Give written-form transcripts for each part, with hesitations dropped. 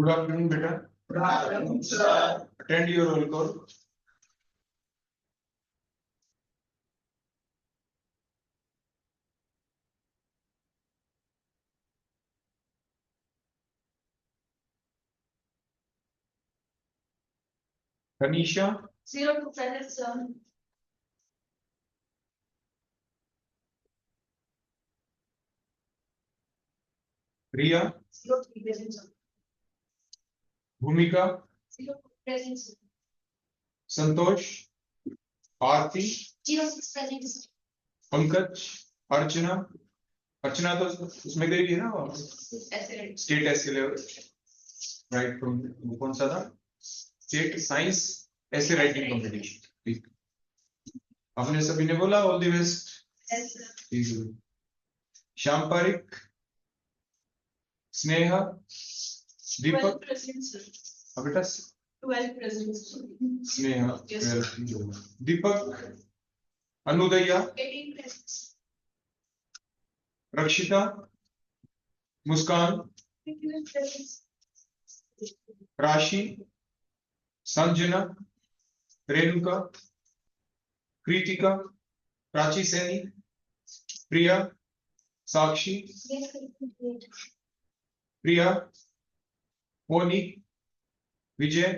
Good afternoon बेटा। Attend your roll call. Tanisha, 02 present, sir. Riya, 03 present, sir. Bhumika, 02 present, sir. Santosh, Aarti, 06 present, sir. Pankaj, अर्चना। अर्चना तो उसमें गई थी ना, state ऐसे लेवल, राइट। कौन सा था? स्टेट साइंस ऐसे राइटिंग कॉम्पिटिशन। ठीक, आपने सभी ने बोला ऑल द बेस्ट। ठीक है। श्याम पारिक, स्नेहा, दीपक, बेटा 12 present, sir. स्नेहा, Yes, दीपक, अनुदया, 18 present. रक्षिता, मुस्कान, 21 present. Rashi, Sanjana, Renuka, Kritika, Prachi Saini, Priya, Sakshi, Yes, sir. Priya, Moni, Vijay,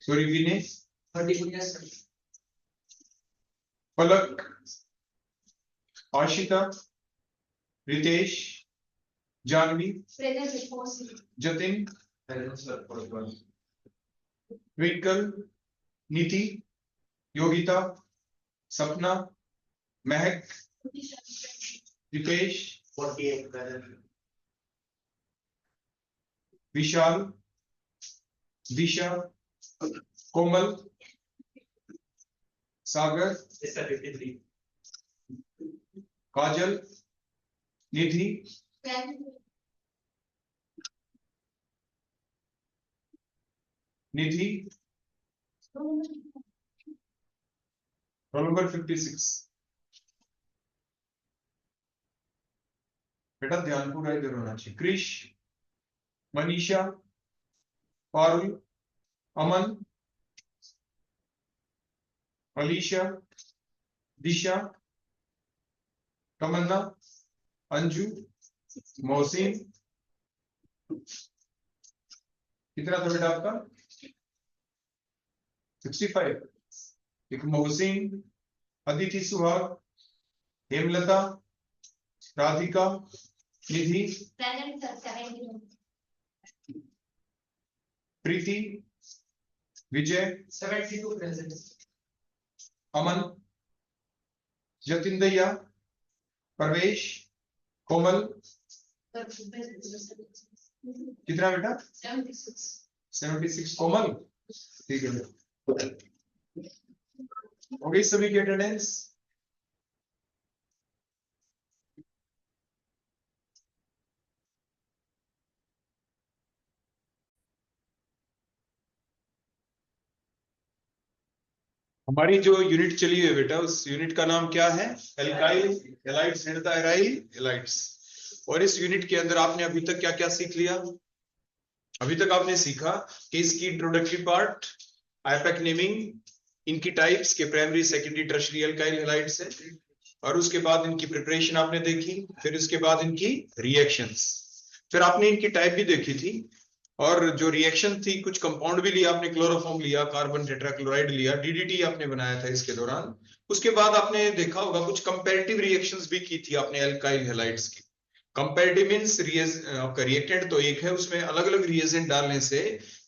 sorry Vinay, Palak, Ashita, Ritesh, Janvi, Present, sir. 4, sir. Jatin, Twinkle, Niti, Yogita, Sapna, Mahak, Dipesh, 48 Vishal, Disha, Komal, Sagar, 53 Kajal, Nidhi, Present. Nidhi, roll number 56। बेटा ध्यानपूर्वक इधर होना चाहिए। क्रिश, मनीषा, पारुल, अमन, अलीशा, दिशा, तमन्ना, अंजू, मोहसिन। कितना था बेटा आपका? 65। एक मोहसिन, अदिति, सुहाग, हेमलता, राधिका, निधि, Present, sir. 17. प्रीति, विजय, 72 present अमन, जतिंदया, परवेश, कोमल। कितना बेटा? 76. 76 कोमल। ठीक है, हो गई सभी की अटेंडेंस? हमारी जो यूनिट चली है बेटा, उस यूनिट का नाम क्या है? Alkyl halides and the aryl halides. और इस यूनिट के अंदर आपने अभी तक क्या क्या सीख लिया? अभी तक आपने सीखा कि इसकी इंट्रोडक्टरी पार्ट, आईपैक नेमिंग, इनकी टाइप्स के primary, secondary, tertiary alkyl halides है, और उसके बाद इनकी प्रिपरेशन आपने देखी, फिर उसके बाद इनकी रिएक्शंस, फिर आपने इनकी टाइप भी देखी थी, और जो रिएक्शन थी, कुछ कंपाउंड भी लिया आपने, क्लोरोफॉर्म लिया, कार्बन टेट्राक्लोराइड लिया, डीडीटी आपने बनाया था इसके दौरान। उसके बाद आपने देखा होगा कुछ कंपैरेटिव रिएक्शंस भी की थी आपने एल्काइल हैलाइड्स की। कंपैरेटिव मींस आपका रिएक्टेंट तो एक है, उसमें अलग अलग रिएजेंट डालने से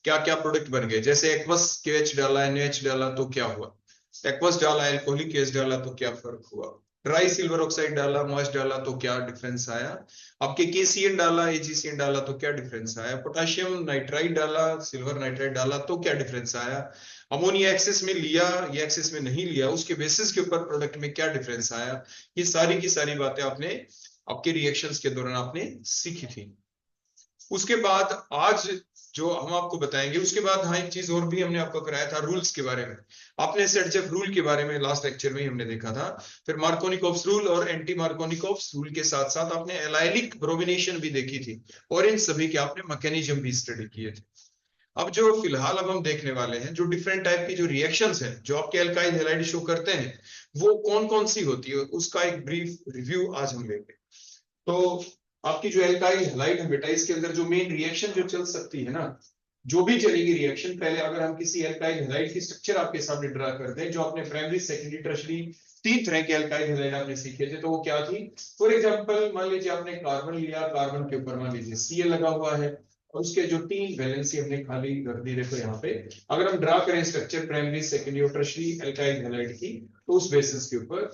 क्या क्या प्रोडक्ट बन गए। जैसे एक्वस KH डाला, NH डाला तो क्या हुआ, एक्वस डाला, एल्कोहलिक केस डाला तो क्या फर्क हुआ, ट्राई सिल्वर ऑक्साइड डाला, मॉइस्ट डाला तो क्या डिफरेंस आया, आपके KCN डाला, AgCN डाला तो क्या डिफरेंस आया, पोटेशियम नाइट्राइड डाला, सिल्वर नाइट्राइड डाला तो क्या डिफरेंस आया, अमोनिया एक्सेस में लिया या एक्सेस में नहीं लिया, उसके बेसिस के ऊपर प्रोडक्ट में क्या डिफरेंस आया। ये सारी की सारी बातें आपने आपके रिएक्शंस के दौरान आपने सीखी थी। उसके बाद आज जो हम आपको बताएंगे, उसके बाद हाँ एक चीज और भी हमने आपको कराया था रूल्स के बारे में। आपने सर्जफ रूल के बारे में लास्ट लेक्चर में ही हमने देखा था। फिर मार्कोनिकोव्स रूल और एंटी मार्कोनिकोव्स रूल के साथ साथ आपने एलाइलिक ब्रोमिनेशन भी देखी थी, और इन सभी के आपने मैकेनिज्म भी स्टडी किए थे। अब जो फिलहाल अब हम देखने वाले हैं, जो डिफरेंट टाइप की जो रिएक्शंस हैं जो आपके अल्काइल हैलाइड शो करते हैं, वो कौन कौन सी होती है, उसका एक ब्रीफ रिव्यू आज हम लेंगे। तो आपकी जो एल्काइल हैलाइड है बेटा, इसके अंदर जो मेन रिएक्शन जो चल सकती है ना, जो भी चलेगी रिएक्शन, पहले अगर हम किसी एल्काइल हैलाइड की स्ट्रक्चर आपके सामने ड्रा कर दें, जो आपने प्राइमरी सेकेंडरी टर्शियरी 3 तरह के एल्काइल हैलाइड आपने सीखे थे, तो वो क्या थी? फॉर एग्जांपल मान लीजिए आपने कार्बन लिया, कार्बन के ऊपर मान लीजिए Cl लगा हुआ है, और उसके जो 3 वैलेंसी हमने खाली रख दी, देखो यहाँ पे अगर हम ड्रा करें स्ट्रक्चर प्राइमरी सेकेंडरी और टर्शियरी एल्काइल हैलाइड की, तो उस बेसिस के ऊपर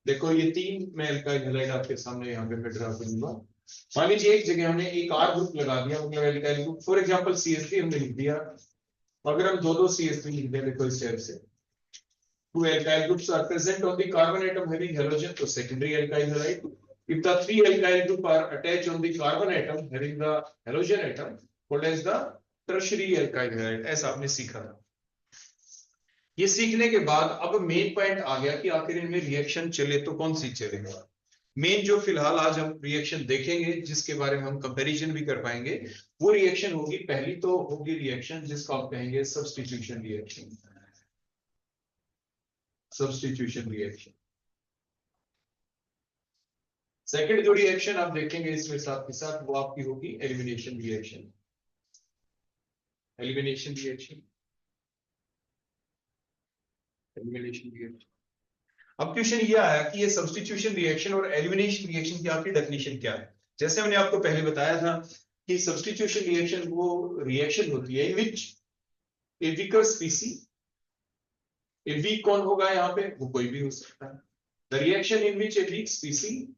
देखो ये 3 मैं एल्काइल हैलाइड आपके सामने यहाँ पे मैं ड्रा करूंगा। मान लीजिए एक जगह हमने एक R ग्रुप लगा दिया, मतलब alkyl group, for example CH3 हमने लिख दिया। अगर हम दो CH3 लिख दें देखो इस टाइप से, 2 alkyl groups are present on the carbon atom having halogen, तो secondary alkyl halide. If the 3 alkyl group are attached on the carbon atom having the halogen atom, called as the tertiary alkyl halide. ऐसा आपने सीखा था। ये सीखने के बाद अब मेन पॉइंट आ गया कि आखिर इनमें रिएक्शन चले तो कौन सी चलेगा। मेन जो फिलहाल आज हम रिएक्शन देखेंगे, जिसके बारे में हम कंपैरिजन भी कर पाएंगे, वो रिएक्शन होगी, पहली तो होगी रिएक्शन जिसको आप कहेंगे substitution reaction. Substitution reaction. Second जो रिएक्शन आप देखेंगे इसमें साथ के साथ, वो आपकी होगी elimination reaction. Elimination reaction, elimination reaction. अब क्वेश्चन ये आया कि ये सब्स्टिट्यूशन रिएक्शन और एलिमिनेशन रिएक्शन की आपकी डेफिनेशन क्या है। जैसे हमने आपको पहले बताया था कि सब्स्टिट्यूशन रिएक्शन वो रिएक्शन होती है इन which A weaker species, a week कौन होगा यहाँ पे, वो कोई भी हो सकता है। The reaction in which a weak species,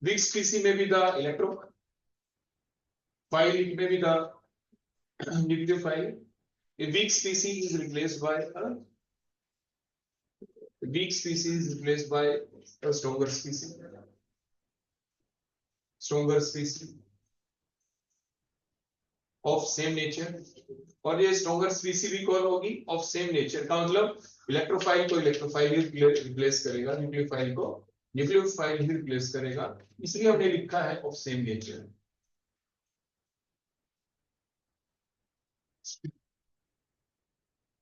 weak species may be the electrophile, it may be the nucleophile. A weak species is replaced by a stronger species. Stronger species of same nature. और ये stronger species भी कौन होगी? Of same nature का मतलब electrophile को electrophile ही replace करेगा, nucleophile को न्यूक्लियोफाइल ही रिप्लेस करेगा, इसलिए हमने लिखा है ऑफ सेम नेचर।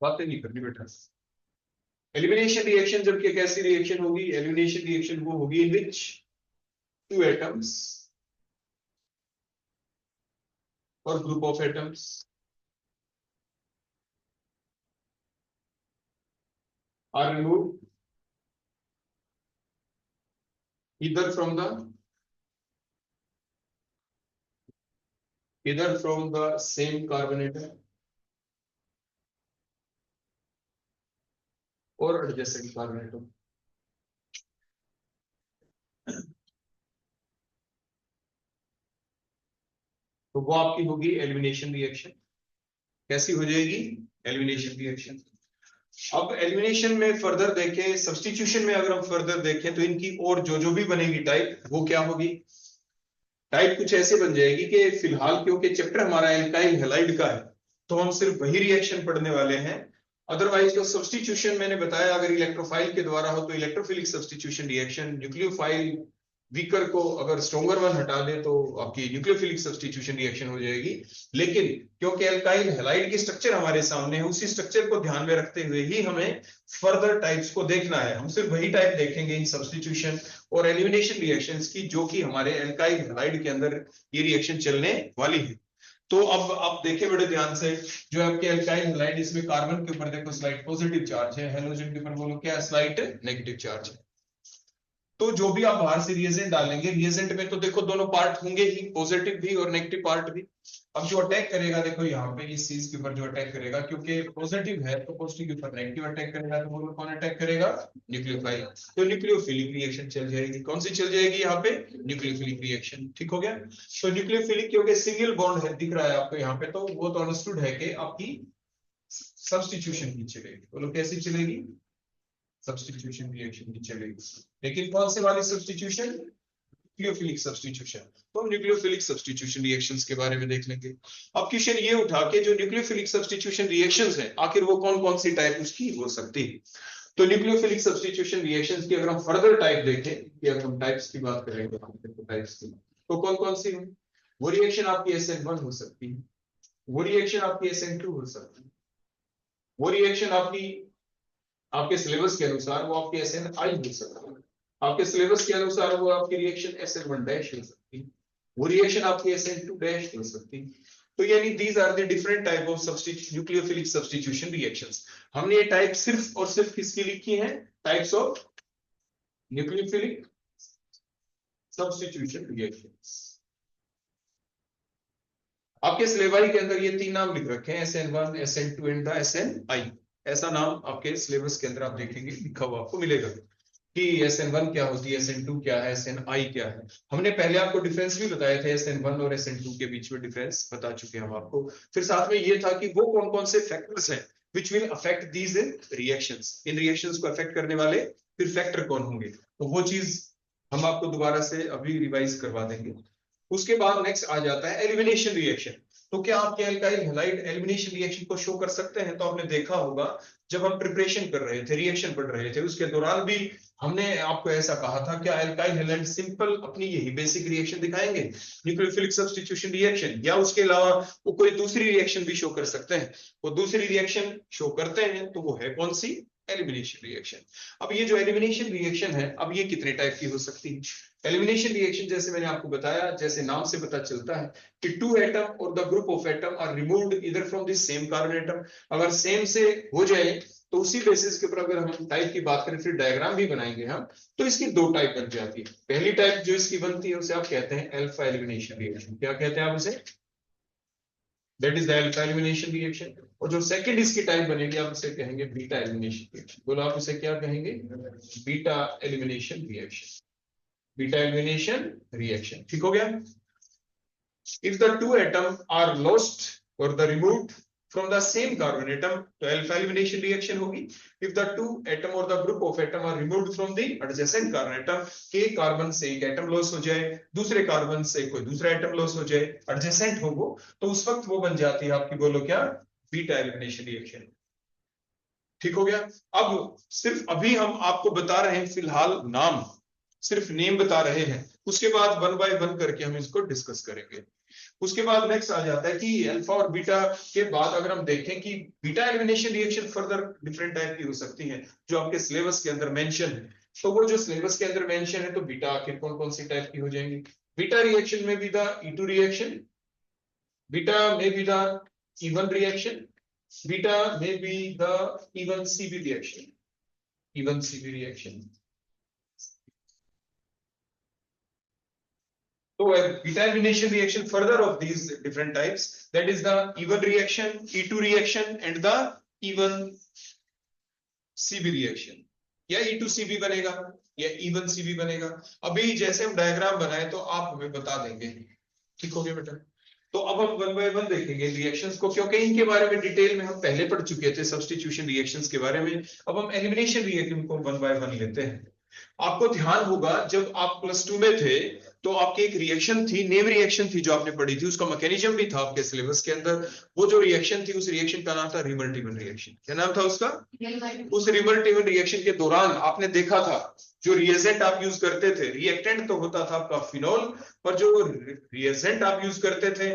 बातें नहीं करनी बेटा। एलिमिनेशन रिएक्शन जब कि कैसी रिएक्शन होगी? एलिमिनेशन रिएक्शन वो होगी इन विच 2 एटम्स और group of atoms are removed either from the same carbon atom or adjacent carbon atom। तो वो आपकी होगी एलिमिनेशन रिएक्शन। कैसी हो जाएगी? Elimination reaction. अब एलिमिनेशन में फर्दर देखें, सब्स्टिट्यूशन में अगर हम फर्दर देखें तो इनकी और जो भी बनेगी टाइप, वो क्या होगी? टाइप कुछ ऐसे बन जाएगी कि फिलहाल क्योंकि चैप्टर हमारा एल्काइल हैलाइड का है, तो हम सिर्फ वही रिएक्शन पढ़ने वाले हैं। अदरवाइज तो सब्स्टिट्यूशन मैंने बताया, अगर इलेक्ट्रोफाइल के द्वारा हो तो electrophilic substitution reaction, nucleophile weaker को अगर स्ट्रॉन्गर वन हटा दे तो आपकी न्यूक्लियोफिलिक सब्स्टिट्यूशन रिएक्शन हो जाएगी। लेकिन क्योंकि एल्काइल हैलाइड की स्ट्रक्चर हमारे सामने है, उसी स्ट्रक्चर को ध्यान में रखते हुए ही हमें फर्दर टाइप्स को देखना है। हम सिर्फ वही टाइप देखेंगे इन सब्स्टिट्यूशन और एलिमिनेशन रिएक्शंस की, जो कि हमारे एल्काइल हैलाइड के अंदर ये रिएक्शन चलने वाली है। तो अब आप देखें बड़े ध्यान से, जो आपके एल्काइल हैलाइड, इसमें कार्बन के ऊपर देखो स्लाइट पॉजिटिव चार्ज है, हेलोजन के ऊपर बोलो क्या स्लाइट नेगेटिव चार्ज है। तो जो भी आप बाहर से रिएजेंट डालेंगे, रिएजेंट में तो देखो दोनों पार्ट होंगे ही, पॉजिटिव भी और नेगेटिव पार्ट भी। अब जो अटैक करेगा देखो यहाँ पे इस चीज के ऊपर जो अटैक करेगा, क्योंकि पॉजिटिव है तो पॉजिटिव के ऊपर नेगेटिव अटैक करेगा, तो बोलो कौन अटैक करेगा? न्यूक्लियोफाइल। तो न्यूक्लियोफिलिक रिएक्शन चल जाएगी। कौन सी चल जाएगी यहाँ पे? Nucleophilic reaction. ठीक हो गया। तो न्यूक्लियोफिलिक क्योंकि सिंगल बॉन्ड है दिख रहा है आपको यहाँ पे, तो वो तो अंडरस्टूड है कि आपकी सब्स्टिट्यूशन की चलेगी। बोलो कैसी चलेगी? सब्स्टिट्यूशन रिएक्शन की चलेगी। लेकिन कौन से वाली सब्स्टिट्यूशन? Nucleophilic substitution. तो हम न्यूक्लियोफिलिक सब्स्टिट्यूशन रिएक्शंस के बारे में देख लेंगे। अब क्वेश्चन ये उठा के जो न्यूक्लियोफिलिक सब्स्टिट्यूशन रिएक्शंस हैं आखिर वो कौन कौन सी टाइप उसकी हो सकती है। तो न्यूक्लियोफिलिक सब्स्टिट्यूशन रिएक्शंस की अगर हम फर्दर टाइप देखें कि अगर हम टाइप्स की बात करेंगे टाइप्स की तो कौन कौन सी है। वो रिएक्शन आपकी SN1 हो सकती है, वो रिएक्शन आपकी SN2 हो सकती है, वो रिएक्शन आपके सिलेबस के अनुसार वो आपकी SNI हो सकती है, आपके सिलेबस के अनुसार वो आपकी रिएक्शन SN1 डैश हो सकती है, वो रिएक्शन आपकी SN2 डैश हो सकती है। तो यानी these are the different type of nucleophilic substitution reactions. हमने ये टाइप सिर्फ और सिर्फ किसकी लिखी है, types of nucleophilic substitution reactions. आपके सिलेबस के अंदर ये तीन नाम लिख रखे हैं, SN1, SN2 and the SNI। ऐसा नाम आपके सिलेबस के अंदर आप देखेंगे लिखा हुआ आपको मिलेगा कि SN1 क्या होती है, SN2 क्या है, SNI क्या है। हमने पहले आपको डिफरेंस भी बताए थे, SN1 और SN2 के बीच में डिफरेंस बता चुके हैं हम आपको। फिर साथ में ये था कि वो कौन कौन से फैक्टर्स हैं which will affect these reactions, in reactions को अफेक्ट करने वाले फिर फैक्टर कौन होंगे, तो वो चीज हम आपको दोबारा से अभी रिवाइज करवा देंगे। उसके बाद नेक्स्ट आ जाता है एलिमिनेशन रिएक्शन। तो क्या आपके अल्काइल हैलाइड एलिमिनेशन रिएक्शन को शो कर सकते हैं। तो आपने देखा होगा जब हम प्रिपरेशन कर रहे थे, रिएक्शन पढ़ रहे थे, उसके दौरान भी हमने आपको ऐसा कहा था क्या अल्काइल हैलाइड सिंपल अपनी यही बेसिक रिएक्शन दिखाएंगे, न्यूक्लियोफिलिक सब्स्टिट्यूशन रिएक्शन, या उसके अलावा वो कोई दूसरी रिएक्शन भी शो कर सकते हैं। वो दूसरी रिएक्शन शो करते हैं तो वो है कौन सी, एलिमिनेशन रिएक्शन। अब ये जो एलिमिनेशन रिएक्शन है, अब ये कितने टाइप की हो सकती है। एलिमिनेशन रिएक्शन जैसे मैंने आपको बताया, जैसे नाम से पता चलता है कि टू एटम और the group of atom are removed either from the same carbon atom. अगर सेम से हो जाए तो उसी बेसिस के ऊपर अगर हम टाइप की बात करें, फिर डायग्राम भी बनाएंगे हम, तो इसकी दो टाइप बन जाती है। पहली टाइप जो इसकी बनती है उसे आप कहते हैं अल्फा एलिमिनेशन रिएक्शन। क्या कहते हैं आप उसे, that is the alpha elimination reaction. और जो सेकंड इसकी टाइप बनेगी आप उसे कहेंगे बीटा एलिमिनेशन रिएक्शन। बोलो आप उसे क्या कहेंगे, beta elimination reaction, beta elimination reaction. ठीक हो गया। If the two atom are lost और the removed from the same carbon atom तो अल्फा एलिमिनेशन रिएक्शन होगी। इफ द टू एटम और the group of atom are removed from the adjacent carbon atom, के carbon से एक atom loss हो जाए, दूसरे कार्बन से कोई दूसरा एटम लॉस हो जाए, एडजेसेंट हो वो, तो उस वक्त वो बन जाती है आपकी, बोलो क्या, बीटा एलिमिनेशन रिएक्शन। ठीक हो गया। अब सिर्फ अभी हम आपको बता रहे हैं फिलहाल नाम, सिर्फ नेम बता रहे हैं, उसके बाद वन बाय वन करके हम इसको डिस्कस करेंगे। उसके बाद नेक्स्ट आ जाता है कि अल्फा और बीटा के बाद अगर हम देखें कि beta elimination reaction further different type की हो सकती है जो आपके सिलेबस के अंदर मेंशन है। तो वो जो सिलेबस के अंदर मेंशन है तो बीटा आखिर कौन कौन सी टाइप की हो जाएंगी। बीटा रिएक्शन में भी द E2 रिएक्शन, बीटा में भी द E1 रिएक्शन, बीटा में भी the E1 CB reaction, E1 CB reaction. So a beta elimination reaction further of these different types, that is the E1 reaction, E2 reaction and the E1 CB reaction। या E2 CB बनेगा या E1 CB बनेगा। अभी जैसे हम diagram बनाए तो आप हमें बता देंगे। ठीक हो गया बेटा। तो अब हम वन बाय वन देखेंगे रिएक्शंस को, क्योंकि इनके बारे में डिटेल में हम पहले पढ़ चुके थे सब्स्टिट्यूशन रिएक्शंस के बारे में। अब हम एलिमिनेशन रिएक्शन को वन बाय वन लेते हैं। आपको ध्यान होगा जब आप +2 में थे तो आपकी एक रिएक्शन थी, नेम रिएक्शन थी जो आपने पढ़ी थी, उसका मैकेनिज्म भी था आपके सिलेबस के अंदर। वो जो रिएक्शन थी उस रिएक्शन का नाम था रिमल्टिवन रिएक्शन। क्या नाम था उसका, उस रिमल्टिवन रिएक्शन के दौरान आपने देखा था जो रिएजेंट आप यूज करते थे, रिएक्टेंट तो होता था आपका फिनोल, पर जो रिएजेंट आप यूज करते थे,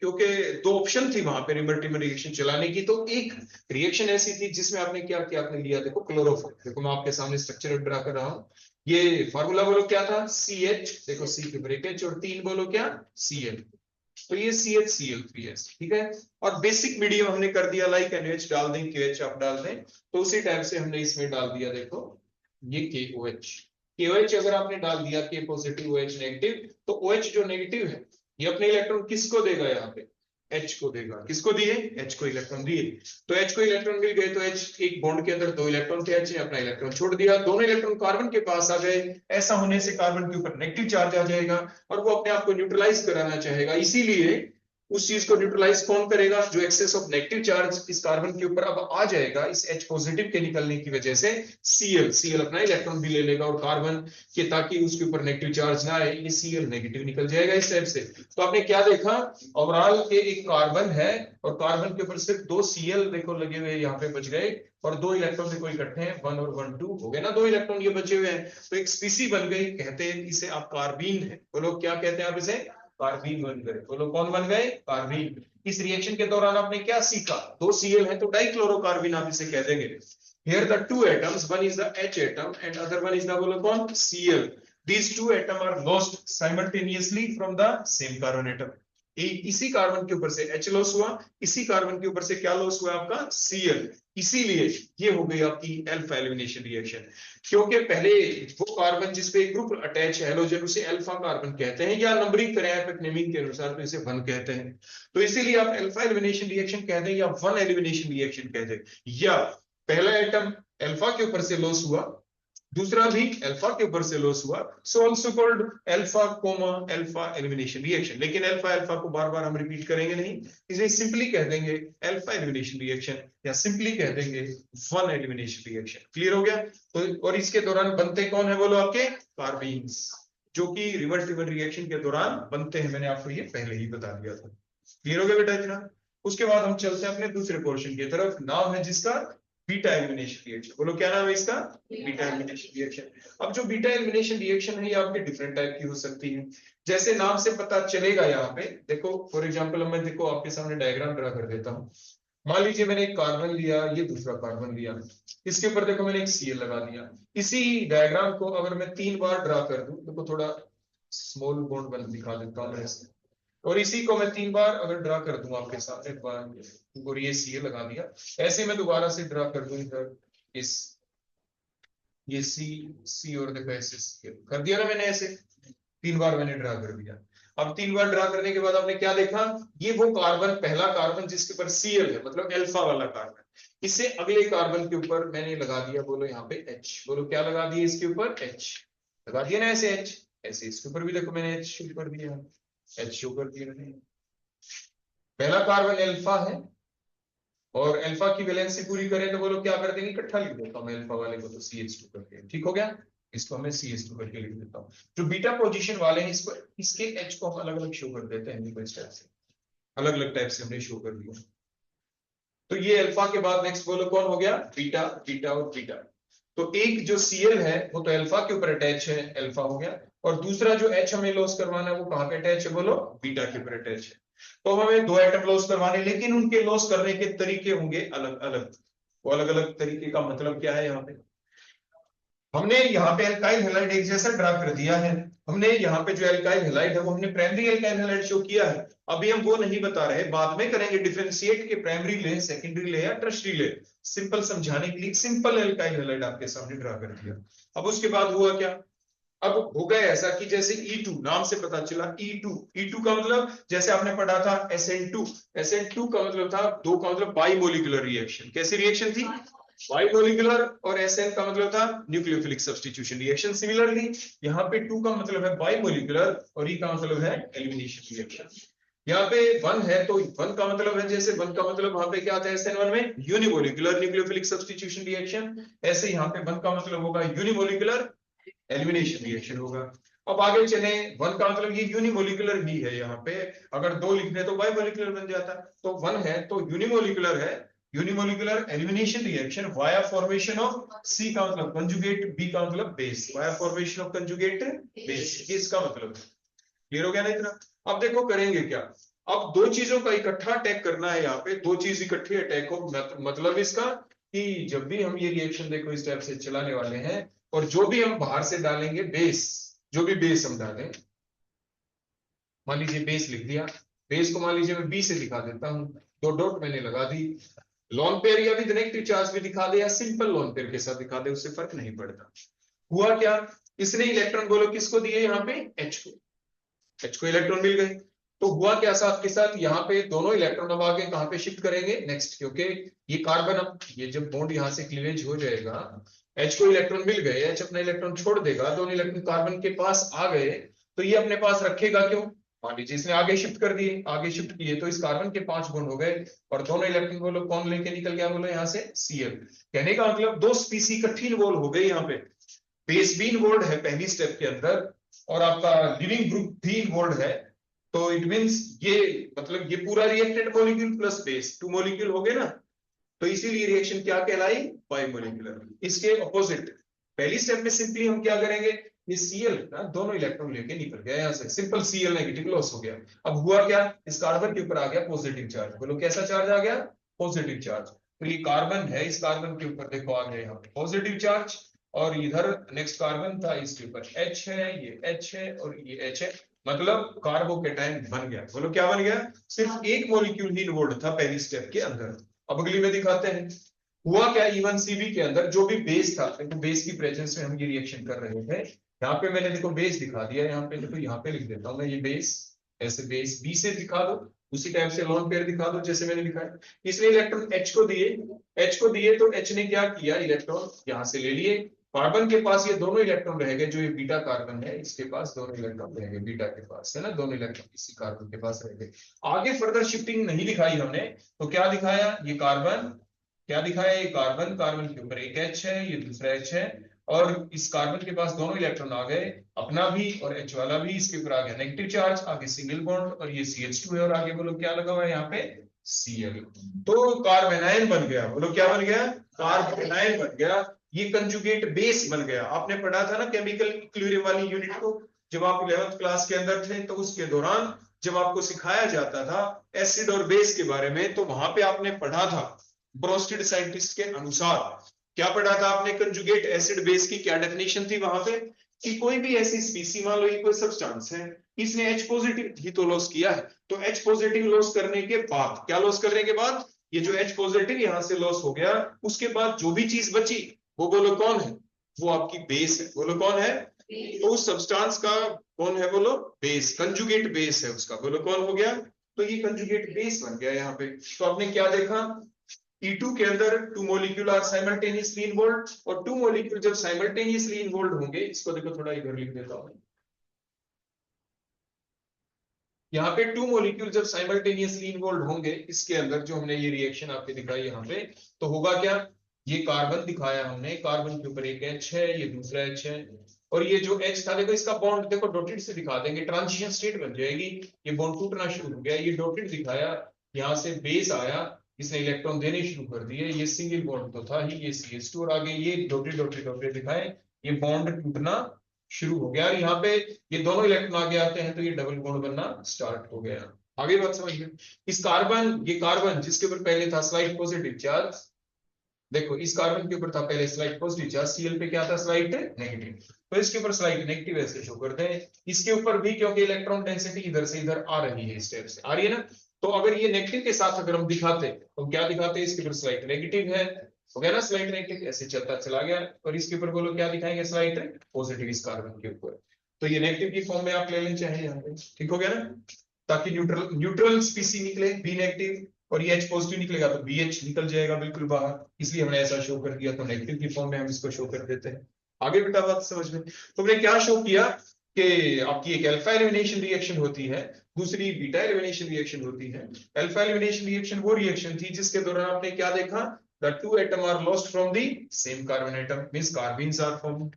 क्योंकि दो ऑप्शन थी वहां पे रिमल्टिवन रिएक्शन चलाने की। तो एक रिएक्शन ऐसी थी जिसमें आपने क्या किया, आपने लिया देखो क्लोरोफॉर्म। देखो मैं आपके सामने स्ट्रक्चर ड्रा कर रहा हूं। ये फार्मूला बोलो क्या था, CH, देखो C के ब्रेक H और 3 बोलो क्या, Cl। तो ये CHCl3s, ठीक है। और बेसिक मीडियम हमने कर दिया, लाइक NaOH डाल दें, KOH आप डाल दें, तो उसी टाइप से हमने इसमें डाल दिया देखो ये KOH। KOH अगर आपने डाल दिया K पॉजिटिव OH नेगेटिव, तो OH जो नेगेटिव है ये अपने इलेक्ट्रॉन किसको देगा, यहाँ पे H को देगा। किसको दिए, H को इलेक्ट्रॉन दिए। तो H को इलेक्ट्रॉन मिल गए तो H एक बॉन्ड के अंदर 2 इलेक्ट्रॉन थे, H ने अपना इलेक्ट्रॉन छोड़ दिया, दोनों इलेक्ट्रॉन कार्बन के पास आ गए। ऐसा होने से कार्बन के ऊपर नेगेटिव चार्ज आ जाएगा और वो अपने आप को न्यूट्रलाइज कराना चाहेगा। इसीलिए उस चीज को न्यूट्रलाइज कौन करेगा? जो एक्सेस ऑफ नेगेटिव चार्ज इस कार्बन के ऊपर अब आ जाएगा इस H पॉजिटिव के निकलने की वजह से, Cl अपना इलेक्ट्रॉन भी ले लेगा और कार्बन के, ताकि उसके ऊपर नेगेटिव चार्ज ना आए, ये Cl नेगेटिव निकल जाएगा इस टाइप से। तो आपने क्या देखा, ओवरऑल के एक कार्बन है और कार्बन के ऊपर सिर्फ 2 Cl देखो लगे हुए यहाँ पे बच गए, और 2 इलेक्ट्रॉन देखो इकट्ठे हैं, 1 और 1 2 हो गए ना, 2 इलेक्ट्रॉन ये बचे हुए हैं। तो एक स्पीसी बन गई, कहते हैं इसे आप कार्बीन है। बोलो क्या कहते हैं आप इसे? कार्बीन बन गए। बोलो कौन बन गए? कार्बीन। इस रिएक्शन के दौरान आपने क्या सीखा? 2 Cl है तो डाइक्लोरोकार्बन आप इसे कह देंगे। Here the 2 atoms, one is the H atom and other one is the बोलो कौन? Cl. These 2 atoms are lost simultaneously from the same carbon atom. इसी कार्बन के ऊपर से H लॉस हुआ, इसी कार्बन के ऊपर से क्या लॉस हुआ आपका? Cl. इसीलिए ये हो गई आपकी अल्फा एलिमिनेशन रिएक्शन, क्योंकि पहले वो कार्बन जिसपे ग्रुप अटैच है हेलोजन, उसे अल्फा कार्बन कहते हैं, या नंबरिंग करें आप नेमिंग के अनुसार तो इसे 1 कहते हैं। तो इसीलिए आप अल्फा एलिमिनेशन रिएक्शन कहते हैं या 1 एलिमिनेशन रिएक्शन कहते हैं। या पहला एटम अल्फा के ऊपर से लॉस हुआ, दूसरा भी अल्फा के ऊपर से लॉस हुआ, so also called alpha coma alpha elimination reaction. लेकिन अल्फा अल्फा को बार बार हम रिपीट करेंगे नहीं, इसे सिंपली कह देंगे अल्फा एलिमिनेशन रिएक्शन, या सिंपली कह देंगे 1 एलिमिनेशन रिएक्शन। क्लियर हो गया? तो और इसके दौरान बनते कौन है बोलो? आपके कार्बीन्स, जो कि रिवर्सिबल रिएक्शन के दौरान बनते हैं। मैंने आपको ये पहले ही बता दिया था। क्लियर हो गया बेटा इतना? उसके बाद हम चलते हैं अपने दूसरे पोर्शन की तरफ, नाम है जिसका बीटा एलिमिनेशन रिएक्शन। बोलो क्या नाम है इसका? Beta elimination reaction. अब जो बीटा एलिमिनेशन रिएक्शन है ये आपके डिफरेंट टाइप की हो सकती है, जैसे नाम से पता चलेगा। यहाँ पे देखो फॉर एग्जांपल मैं देखो आपके सामने डायग्राम ड्रा कर देता हूँ। मान लीजिए मैंने एक कार्बन लिया, ये दूसरा कार्बन लिया, इसके ऊपर देखो मैंने एक Cl लगा दिया। इसी डायग्राम को अगर मैं 3 बार ड्रा कर दूं, देखो थोड़ा स्मॉल बॉन्ड बन दिखा देता हूँ ऐसे, और इसी को मैं 3 बार अगर ड्रा कर दूं आपके सामने, और ये Cl लगा दिया, ऐसे मैं दोबारा से ड्रा कर दूं इधर इस ये C और देखो ऐसे Cl कर दिया ना मैंने, ऐसे 3 बार मैंने ड्रा कर दिया। अब 3 बार ड्रा करने के बाद आपने क्या देखा? ये वो कार्बन, पहला कार्बन जिसके ऊपर Cl है, मतलब अल्फा वाला कार्बन, इसे अगले कार्बन के ऊपर मैंने लगा दिया, बोलो यहाँ पे H। बोलो क्या लगा दिया इसके ऊपर? H लगा दिया ना ऐसे H। ऐसे इसके ऊपर भी देखो मैंने H शो कर दिया, H शो कर दिया मैंने। पहला कार्बन अल्फा है और अल्फा की वैलेंसी पूरी करें तो बोलो क्या कर देंगे? इकट्ठा लिख देता हूं मैं अल्फा वाले को तो CH2 करके, ठीक हो गया? इसको मैं CH2 करके लिख देता हूं। जो बीटा पोजीशन वाले हैं इसको, इसके H को हम अलग अलग शो कर देते हैं, इस टाइप से अलग अलग टाइप से हमने शो कर दिया। तो ये अल्फा के बाद नेक्स्ट बोलो कौन हो गया? बीटा, बीटा और बीटा। तो एक जो Cl है वो तो अल्फा के ऊपर अटैच है, अल्फा हो गया, और दूसरा जो H हमें लॉस करवाना है वो कहां पे अटैच है? बोलो बीटा के ऊपर अटैच है। तो हमें 2 एटम लॉस करवाने, लेकिन उनके लॉस करने के तरीके होंगे अलग अलग। वो अलग अलग तरीके का मतलब क्या है? यहाँ पे हमने यहाँ पे एल्काइल हैलाइड एक जैसा ड्रा कर दिया है। हमने यहाँ पे जो एल्काइल हैलाइड है वो हमने प्राइमरी एल्काइल हैलाइड शो किया है। अभी हम वो नहीं बता रहे, बाद में करेंगे डिफरेंशिएट के प्राइमरी ले, सेकेंडरी ले या टर्शरी ले। सिंपल समझाने के लिए सिंपल एल्काइल हैलाइड आपके सामने ड्रा कर दिया। अब उसके बाद हुआ क्या? अब हो गया ऐसा कि जैसे E2 नाम से पता चला, E2 का मतलब जैसे आपने पढ़ा था SN2 का मतलब था 2 का मतलब बाइमोलिकुलर रिएक्शन। कैसी रिएक्शन थी? बाइमोलिकुलर। और SN का मतलब था न्यूक्लियोफिलिक सब्स्टिट्यूशन रिएक्शन। सिमिलरली यहाँ पे 2 का मतलब है बाइमोलिकुलर और E का मतलब है एलिमिनेशन रिएक्शन। यहाँ पे 1 है तो 1 का मतलब है, जैसे 1 का मतलब वहां पे क्या आता है SN1 में? Unimolecular nucleophilic substitution reaction. ऐसे यहाँ पे 1 का मतलब होगा यूनिमोलिकुलर एलिमिनेशन रिएक्शन होगा। अब आगे चले, 1 का मतलब ये यूनिमोलिकुलर ही है, यहाँ पे अगर 2 लिख दे तो बाइमोलिकुलर बन जाता। तो 1 है तो यूनिमोलिकुलर है, unimolecular elimination reaction via formation of C का मतलब कंजुगेट, B का मतलब base, via formation of conjugate base, ये इसका मतलब है। क्लियर हो गया ना इतना? अब देखो करेंगे क्या? अब 2 चीजों का इकट्ठा अटैक करना है। यहाँ पे 2 चीज इकट्ठी अटैक हो, मतलब इसका कि जब भी हम ये रिएक्शन देखो इस टाइप से चलाने वाले हैं, और जो भी हम बाहर से डालेंगे बेस, जो भी बेस हम डालें, मान लीजिए बेस लिख दिया, बेस को मान लीजिए मैं B से दिखा देता हूं, 2 डॉट मैंने लगा दी। लोन पेयर या विद नेगेटिव चार्ज भी दिखा दे या सिंपल लोन पेयर के साथ दिखा दे, उससे फर्क नहीं पड़ता। हुआ क्या? इसने इलेक्ट्रॉन बोलो किसको दिए? यहाँ पे H को इलेक्ट्रॉन मिल गए। तो हुआ क्या साथ के साथ? यहाँ पे दोनों इलेक्ट्रॉन अब आगे कहां पे शिफ्ट करेंगे? नेक्स्ट, क्योंकि ये कार्बन, अब ये जब बॉन्ड यहाँ से क्लीवेज हो जाएगा, H को इलेक्ट्रॉन मिल गए, H अपना इलेक्ट्रॉन छोड़ देगा, दोनों इलेक्ट्रॉन कार्बन के पास आ गए, तो ये अपने पास रखेगा क्यों? मान लीजिए इसने आगे शिफ्ट कर दिए, आगे शिफ्ट किए तो इस कार्बन के 5 बॉन्ड हो गए और दोनों इलेक्ट्रॉन बोलो कौन लेके निकल गया, बोलो यहाँ से Cl। कहने का मतलब दो स्पीसी इकट्ठी इन्वॉल्व हो गई यहाँ पे, बेस भी इन्वॉल्व है पहली स्टेप के अंदर और आपका लिविंग ग्रुप भी इन्वॉल्व है। तो इट मींस ये मतलब ये पूरा reacted molecule plus base 2 molecule हो गए ना, तो इसीलिए रिएक्शन क्या कहलाई, बाइमोलिकुलर। इसके ऑपोजिट पहली स्टेप में सिंपली हम क्या करेंगे, ये Cl ना दोनों इलेक्ट्रॉन लेके निकल गया यहाँ से, सिंपल Cl नेगेटिव लॉस हो गया। अब हुआ क्या, इस कार्बन के ऊपर आ गया पॉजिटिव चार्ज, बोलो कैसा चार्ज आ गया, पॉजिटिव चार्ज। तो ये कार्बन है, इस कार्बन के ऊपर देखो आ गया यहाँ पे पॉजिटिव चार्ज और इधर नेक्स्ट कार्बन था इसके ऊपर H है, ये H है और ये H है, मतलब कार्बोकेटाइन बन गया। बोलो क्या बन गया, सिर्फ एक मॉलिक्यूल ही इन्वॉल्व था पहली स्टेप के अंदर। अब अगली में दिखाते हैं हुआ क्या, इवन Cb के अंदर जो भी बेस था, देखो बेस की प्रेजेंस में हम ये रिएक्शन कर रहे थे। यहाँ पे मैंने देखो बेस दिखा दिया, यहाँ पे देखो यहाँ पे लिख देता हूँ मैं ये बेस, ऐसे बेस बी से दिखा दो, उसी टाइप से लोन पेयर दिखा दो जैसे मैंने दिखाया। इसलिए इलेक्ट्रॉन H को दिए तो H ने क्या किया, इलेक्ट्रॉन यहाँ से ले लिए, कार्बन के पास ये दोनों इलेक्ट्रॉन रह गए, जो ये बीटा कार्बन है इसके पास दोनों इलेक्ट्रॉन रह गए, बीटा के पास है ना दोनों इलेक्ट्रॉन इसी कार्बन के पास रह गए। आगे फर्दर शिफ्टिंग नहीं दिखाई हमने, तो क्या दिखाया, ये कार्बन क्या दिखाया, ये कार्बन, कार्बन के ऊपर एक H है, ये दूसरा H है और इस कार्बन के पास दोनों इलेक्ट्रॉन आ गए, अपना भी और H वाला भी, इसके ऊपर आ गया नेगेटिव चार्ज, आगे सिंगल बॉन्ड और ये CH2 है और आगे बोलो क्या लगा हुआ है यहाँ पे Cl, तो कार्बेनाइन बन गया। बोलो क्या बन गया, कार्बेनाइन बन गया, ये कंजुगेट बेस बन गया। आपने पढ़ा था ना केमिकल इक्विलिब्रियम वाली यूनिट को, जब आप 11th क्लास के अंदर थे, तो उसके दौरान जब आपको सिखाया जाता था एसिड और बेस के बारे में, तो वहां पे आपने पढ़ा था ब्रोस्टेड साइंटिस्ट के अनुसार, क्या पढ़ा था आपने, कंजुगेट एसिड बेस की क्या डेफिनेशन थी वहां पे, कि कोई भी ऐसी स्पीसी, मान लो ये कोई सब्सटेंस है, इसने H पॉजिटिव ही तो लॉस किया है, तो H पॉजिटिव लॉस करने के बाद, क्या लॉस करने के बाद, ये जो H पॉजिटिव यहां से लॉस हो गया, उसके बाद जो भी चीज बची वो बोलो कौन है, वो आपकी बेस है। बोलो कौन है, तो उस सब्सटेंस का कौन है, बोलो बेस, कंजुगेट बेस है उसका। बोलो कौन हो गया, तो ये कंजुगेट बेस बन गया यहाँ पे। तो आपने क्या देखा, E2 के अंदर 2 मॉलिक्यूल आर साइमल्टेनियसली इन्वॉल्व्ड, और 2 मॉलिक्यूल जब साइमल्टेनियसली इन्वॉल्व होंगे, इसको देखो थोड़ा इधर लिख देता हूं, यहाँ पे 2 मॉलिक्यूल जब साइमल्टेनियसली इन्वॉल्व होंगे इसके अंदर, जो हमने ये रिएक्शन आपके दिखाई यहाँ पे, तो होगा क्या, ये कार्बन दिखाया हमने, कार्बन के ऊपर एक H है, ये दूसरा H है और ये जो H था देखो इसका बॉन्ड देखो डॉटेड से दिखा देंगे, ट्रांजिशन स्टेट बन जाएगी, ये बॉन्ड टूटना शुरू हो गया, ये डॉटेड दिखाया, यहाँ से बेस आया, इसने इलेक्ट्रॉन देने शुरू कर दिए, ये सिंगल बॉन्ड तो था ही, ये CH2 और आगे ये डॉटेड डॉटेड डॉटेड दिखाए, ये बॉन्ड टूटना शुरू हो गया और यहाँ पे ये दोनों इलेक्ट्रॉन आगे आते हैं तो ये डबल बॉन्ड बनना स्टार्ट हो गया। आगे बात समझिए, इस कार्बन, ये कार्बन जिसके ऊपर पहले था स्लाइड पॉजिटिव चार्ज, देखो इस कार्बन के ऊपर था पहले स्लाइड पॉजिटिव चार्ज, Cl पे क्या था स्लाइड नेगेटिव, तो इसके ऊपर स्लाइड नेगेटिव ऐसे शो करते हैं, इसके ऊपर भी क्योंकि इलेक्ट्रॉन डेंसिटी इधर से इधर आ रही है, स्टेप से आ रही है ना, तो अगर ये नेगेटिव के साथ अगर हम दिखाते तो क्या दिखाते, इसके ऊपर स्लाइड नेगेटिव है, हो गया ना स्लाइड नेगेटिव, ऐसे चलता चला गया, और इसके ऊपर बोलो क्या दिखाएंगे, स्लाइड पॉजिटिव इस कार्बन के ऊपर, तो ये नेगेटिव की फॉर्म में आप ले लेना चाहिए यहाँ पे, ठीक हो गया ना, ताकि न्यूट्रल स्पीसी निकले बी नेगेटिव, और ये H पॉजिटिव निकलेगा तो BH निकल जाएगा बिल्कुल बाहर, इसलिए हमने ऐसा शो कर दिया, तो नेगेटिव की फॉर्म में हम इसको शो कर देते हैं। आगे बेटा बात समझ में, तो हमने क्या शो किया कि आपकी एक अल्फा एलिमिनेशन रिएक्शन होती है, दूसरी बीटा एलिमिनेशन रिएक्शन होती है। अल्फा एलिमिनेशन रिएक्शन वो रिएक्शन थी जिसके दौरान आपने क्या देखा, the two atom are lost from the same carbon atom, means carbons are formed.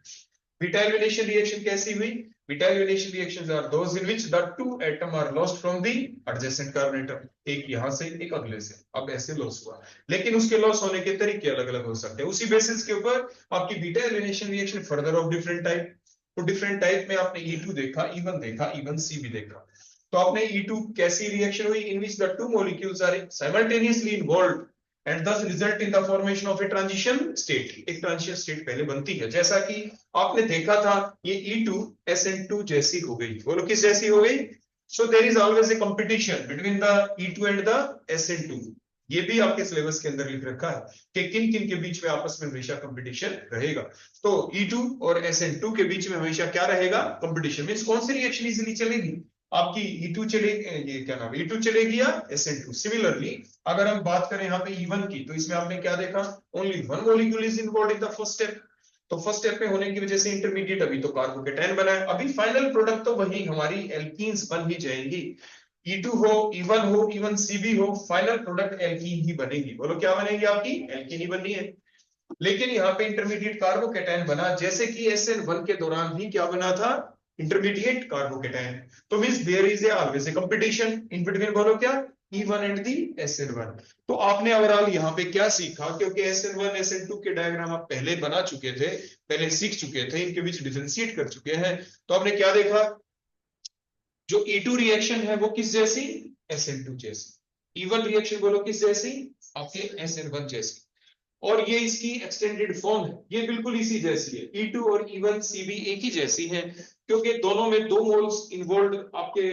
Beta elimination reaction कैसी हुई, beta elimination reactions are those in which the two atom are lost from the adjacent carbon atom, एक यहाँ से एक अगले से, अब ऐसे लॉस हुआ, लेकिन उसके लॉस होने के तरीके अलग अलग हो सकते हैं, उसी बेसिस के ऊपर आपकी beta elimination reaction further of different type, तो डिफरेंट टाइप में आपने E2 देखा, E1 देखा, E1C भी देखा, तो आपने E2 कैसी रिएक्शन हुई, in which the two molecules are simultaneously involved and thus result in the formation of a transition state, एक ट्रांजिशन स्टेट पहले बनती है, जैसा कि आपने देखा था ये E2 SN2 जैसी हो गई, बोलो किस जैसी हो गई, so there is always a competition between the E2 and the SN2, ये भी आपके सिलेबस के अंदर लिख रखा है कि किन किन के बीच में आपस में हमेशा कंपटीशन रहेगा, तो E2 और SN2 के बीच में हमेशा क्या रहेगा, कंपटीशन, मींस कौन सी रिएक्शन इजीली चलेगी, आपकी E2 चलेगी, ये क्या नाम है, E2 चलेगी या SN2। सिमिलरली अगर हम बात करें यहाँ पे E1 की, तो इसमें आपने क्या देखा, only one molecule is involve in the first step, तो फर्स्ट स्टेप में होने की वजह से इंटरमीडिएट अभी तो कार्बोकेटायन बना है, अभी फाइनल प्रोडक्ट तो वही हमारी एल्कीन्स बन ही जाएंगी। E2 हो, E1 हो, इवन CB हो, फाइनल प्रोडक्ट एल्कीन ही बनेगी। बोलो क्या बनेगी आपकी? एल्कीन ही बननी है। लेकिन यहाँ पे इंटरमीडिएट कार्बोकेटायन बना, जैसे कि SN1 के दौरान भी क्या बना था? Intermediate carbocation. तो means there is always a competition in between, बोलो क्या? E1 and the SN1। तो आपने ओवरऑल यहाँ पे क्या सीखा? क्योंकि SN1 SN2 के डायग्राम आप पहले बना चुके थे, पहले सीख चुके थे, इनके बीच डिफरेंशिएट कर चुके हैं। तो आपने क्या देखा? जो E2 रिएक्शन है वो किस जैसी? SN2 जैसी। E1 रिएक्शन बोलो किस जैसी? आपके SN1 जैसी। और ये इसकी एक्सटेंडेड फॉर्म है, ये बिल्कुल इसी जैसी है। E2 और E1 CB एक ही जैसी है, क्योंकि दोनों में 2 मोल्स इन्वॉल्व आपके।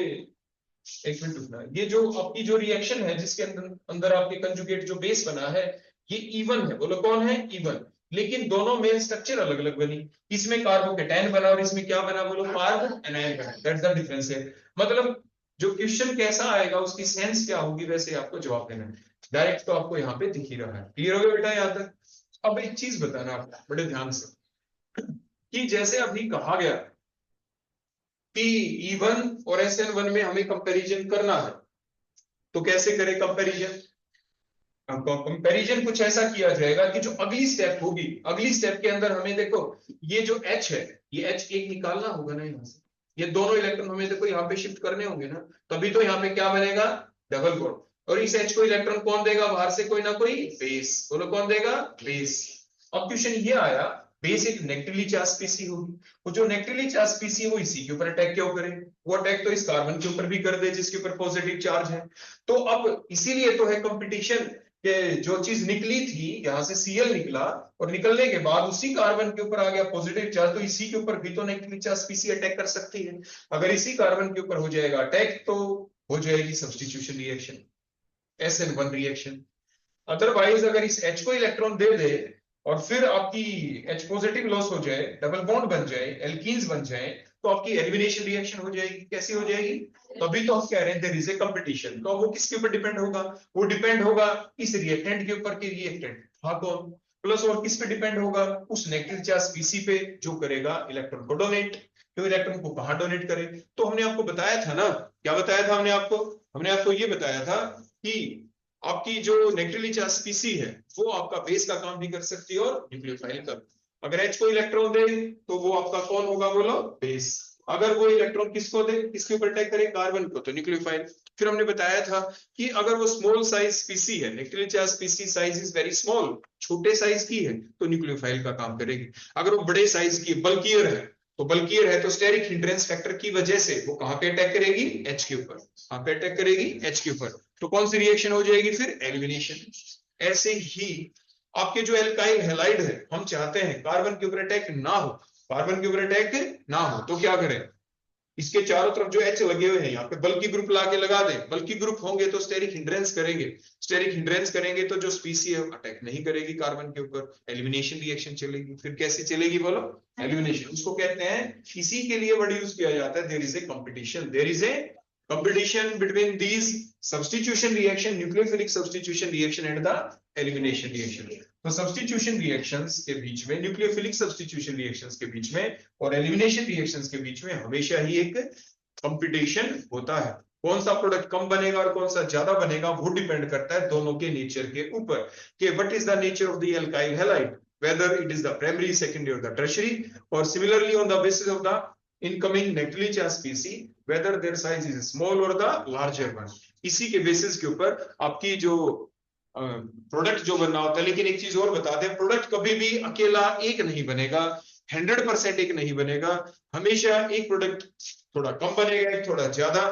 एक मिनट रुकना, ये जो आपकी जो रिएक्शन है जिसके अंदर आपके कंजुगेट जो बेस बना है, ये E1 है। बोलो कौन है? E1। लेकिन दोनों में स्ट्रक्चर अलग अलग बनी, इसमें कार्बोकेटायन बना और इसमें क्या बना? बोलो कार्ब एनायन बना। दैट्स द डिफरेंस है। मतलब जो क्वेश्चन कैसा आएगा उसकी सेंस क्या होगी वैसे आपको जवाब देना है। डायरेक्ट तो आपको यहाँ पे दिख ही रहा है। क्लियर हो गया बेटा यहाँ तक? अब एक चीज बताना आपको बड़े ध्यान से, कि जैसे अभी कहा गया कि E1 और SN1 में हमें कंपैरिजन करना है, तो कैसे करें कंपैरिजन? कंपैरिजन कुछ ऐसा किया जाएगा कि जो अगली स्टेप होगी, अगली स्टेप के अंदर हमें देखो ये जो H है, ये H एक निकालना होगा ना यहाँ से, ये दोनों इलेक्ट्रॉन हमें देखो यहाँ पे शिफ्ट करने होंगे ना, तभी तो यहाँ पे क्या बनेगा? Double bond. और इस H को इलेक्ट्रॉन कौन देगा? बाहर से कोई ना कोई बेस। बोलो कौन देगा? बेस। अब क्वेश्चन ये आया, बेस एक नेगेटिवली चार्ज स्पीसी होगी, वो जो नेगेटिवली चार्ज स्पीसी है वो इसी के ऊपर अटैक क्यों करे? वो अटैक तो इस कार्बन के ऊपर भी कर दे जिसके ऊपर पॉजिटिव चार्ज है। तो अब इसीलिए तो है कंपटीशन, कि जो चीज निकली थी यहाँ से Cl निकला और निकलने के बाद उसी कार्बन के ऊपर आ गया पॉजिटिव चार्ज, तो इसी के ऊपर भी तो नेगेटिव चार्ज स्पीसी अटैक कर सकती है। अगर इसी कार्बन के ऊपर हो जाएगा अटैक, तो हो जाएगी substitution reaction, SN1 reaction. Otherwise अगर इस H को इलेक्ट्रॉन दे दे और फिर आपकी H पॉजिटिव लॉस हो जाए, डबल बॉन्ड बन जाए, एल्कीन्स बन जाए, तो आपकी एलिमिनेशन रिएक्शन हो जाएगी। कैसी हो जाएगी? तभी तो हम कह रहे हैं देयर इज ए कंपटीशन। तो वो किसके ऊपर डिपेंड होगा? वो डिपेंड होगा इस रिएक्टेंट के ऊपर कि रिएक्टेंट था कौन, प्लस और किस पे डिपेंड होगा? उस नेगेटिव चार्ज स्पीसी पे जो करेगा इलेक्ट्रॉन को डोनेट। तो इलेक्ट्रॉन को कहां डोनेट करे? तो हमने आपको बताया था ना, क्या बताया था हमने आपको ये बताया था कि आपकी जो नेगेटिवली चार्ज स्पीसी है वो आपका बेस का काम भी कर सकती है और न्यूक्लियोफाइल का। अगर H को इलेक्ट्रॉन दे तो वो आपका कौन होगा? बोलो बेस। अगर वो इलेक्ट्रॉन किसको दे, किसके ऊपर अटैक करे? कार्बन को, तो न्यूक्लियोफाइल। फिर हमने बताया था कि अगर वो स्मॉल साइज स्पीसी है, negatively charge स्पीसी size is very small, छोटे साइज की है, तो न्यूक्लियोफाइल का काम करेगी। अगर वो बड़े साइज की बल्कियर है, तो बल्कियर है तो स्टेरिक हिंड्रेंस फैक्टर की वजह से वो कहां पे अटैक करेगी? H के ऊपर। कहां पे अटैक करेगी? H के ऊपर। तो कौन सी रिएक्शन हो जाएगी फिर? एलिमिनेशन। ऐसे ही आपके जो एल्काइल हैलाइड है, हम चाहते हैं कार्बन के ऊपर अटैक ना हो, कार्बन के ऊपर अटैक ना हो, तो क्या करें? इसके चारों तरफ जो H लगे हुए हैं यहाँ पे बल्कि ग्रुप लाके लगा दें। बल्कि ग्रुप होंगे तो स्टेरिक हिंड्रेंस करेंगे, स्टेरिक हिंड्रेंस करेंगे तो जो स्पीसी है अटैक नहीं करेगी कार्बन के ऊपर, एलिमिनेशन रिएक्शन चलेगी। फिर कैसे चलेगी? बोलो एलिमिनेशन। उसको कहते हैं, इसी के लिए वर्ड यूज किया जाता है, there is a competition, there is a competition between these substitution reaction, nucleophilic substitution reaction and the elimination reaction। तो substitution reactions के बीच में, nucleophilic substitution reactions के बीच में और elimination reactions के बीच में हमेशा ही एक competition होता है। कौन सा प्रोडक्ट कम बनेगा और कौन सा ज्यादा बनेगा वो डिपेंड करता है दोनों के नेचर के ऊपर, कि what is the nature of the alkyl halide, whether it is the primary, secondary or the tertiary, or similarly on the basis of the incoming negatively charged species, whether their size is small or the larger one। इसी के basis के ऊपर आपकी जो product जो बनना होता है। लेकिन एक चीज और बता दें, प्रोडक्ट कभी भी अकेला एक नहीं बनेगा, 100% एक नहीं बनेगा, हमेशा एक प्रोडक्ट थोड़ा कम बनेगा, एक थोड़ा ज्यादा।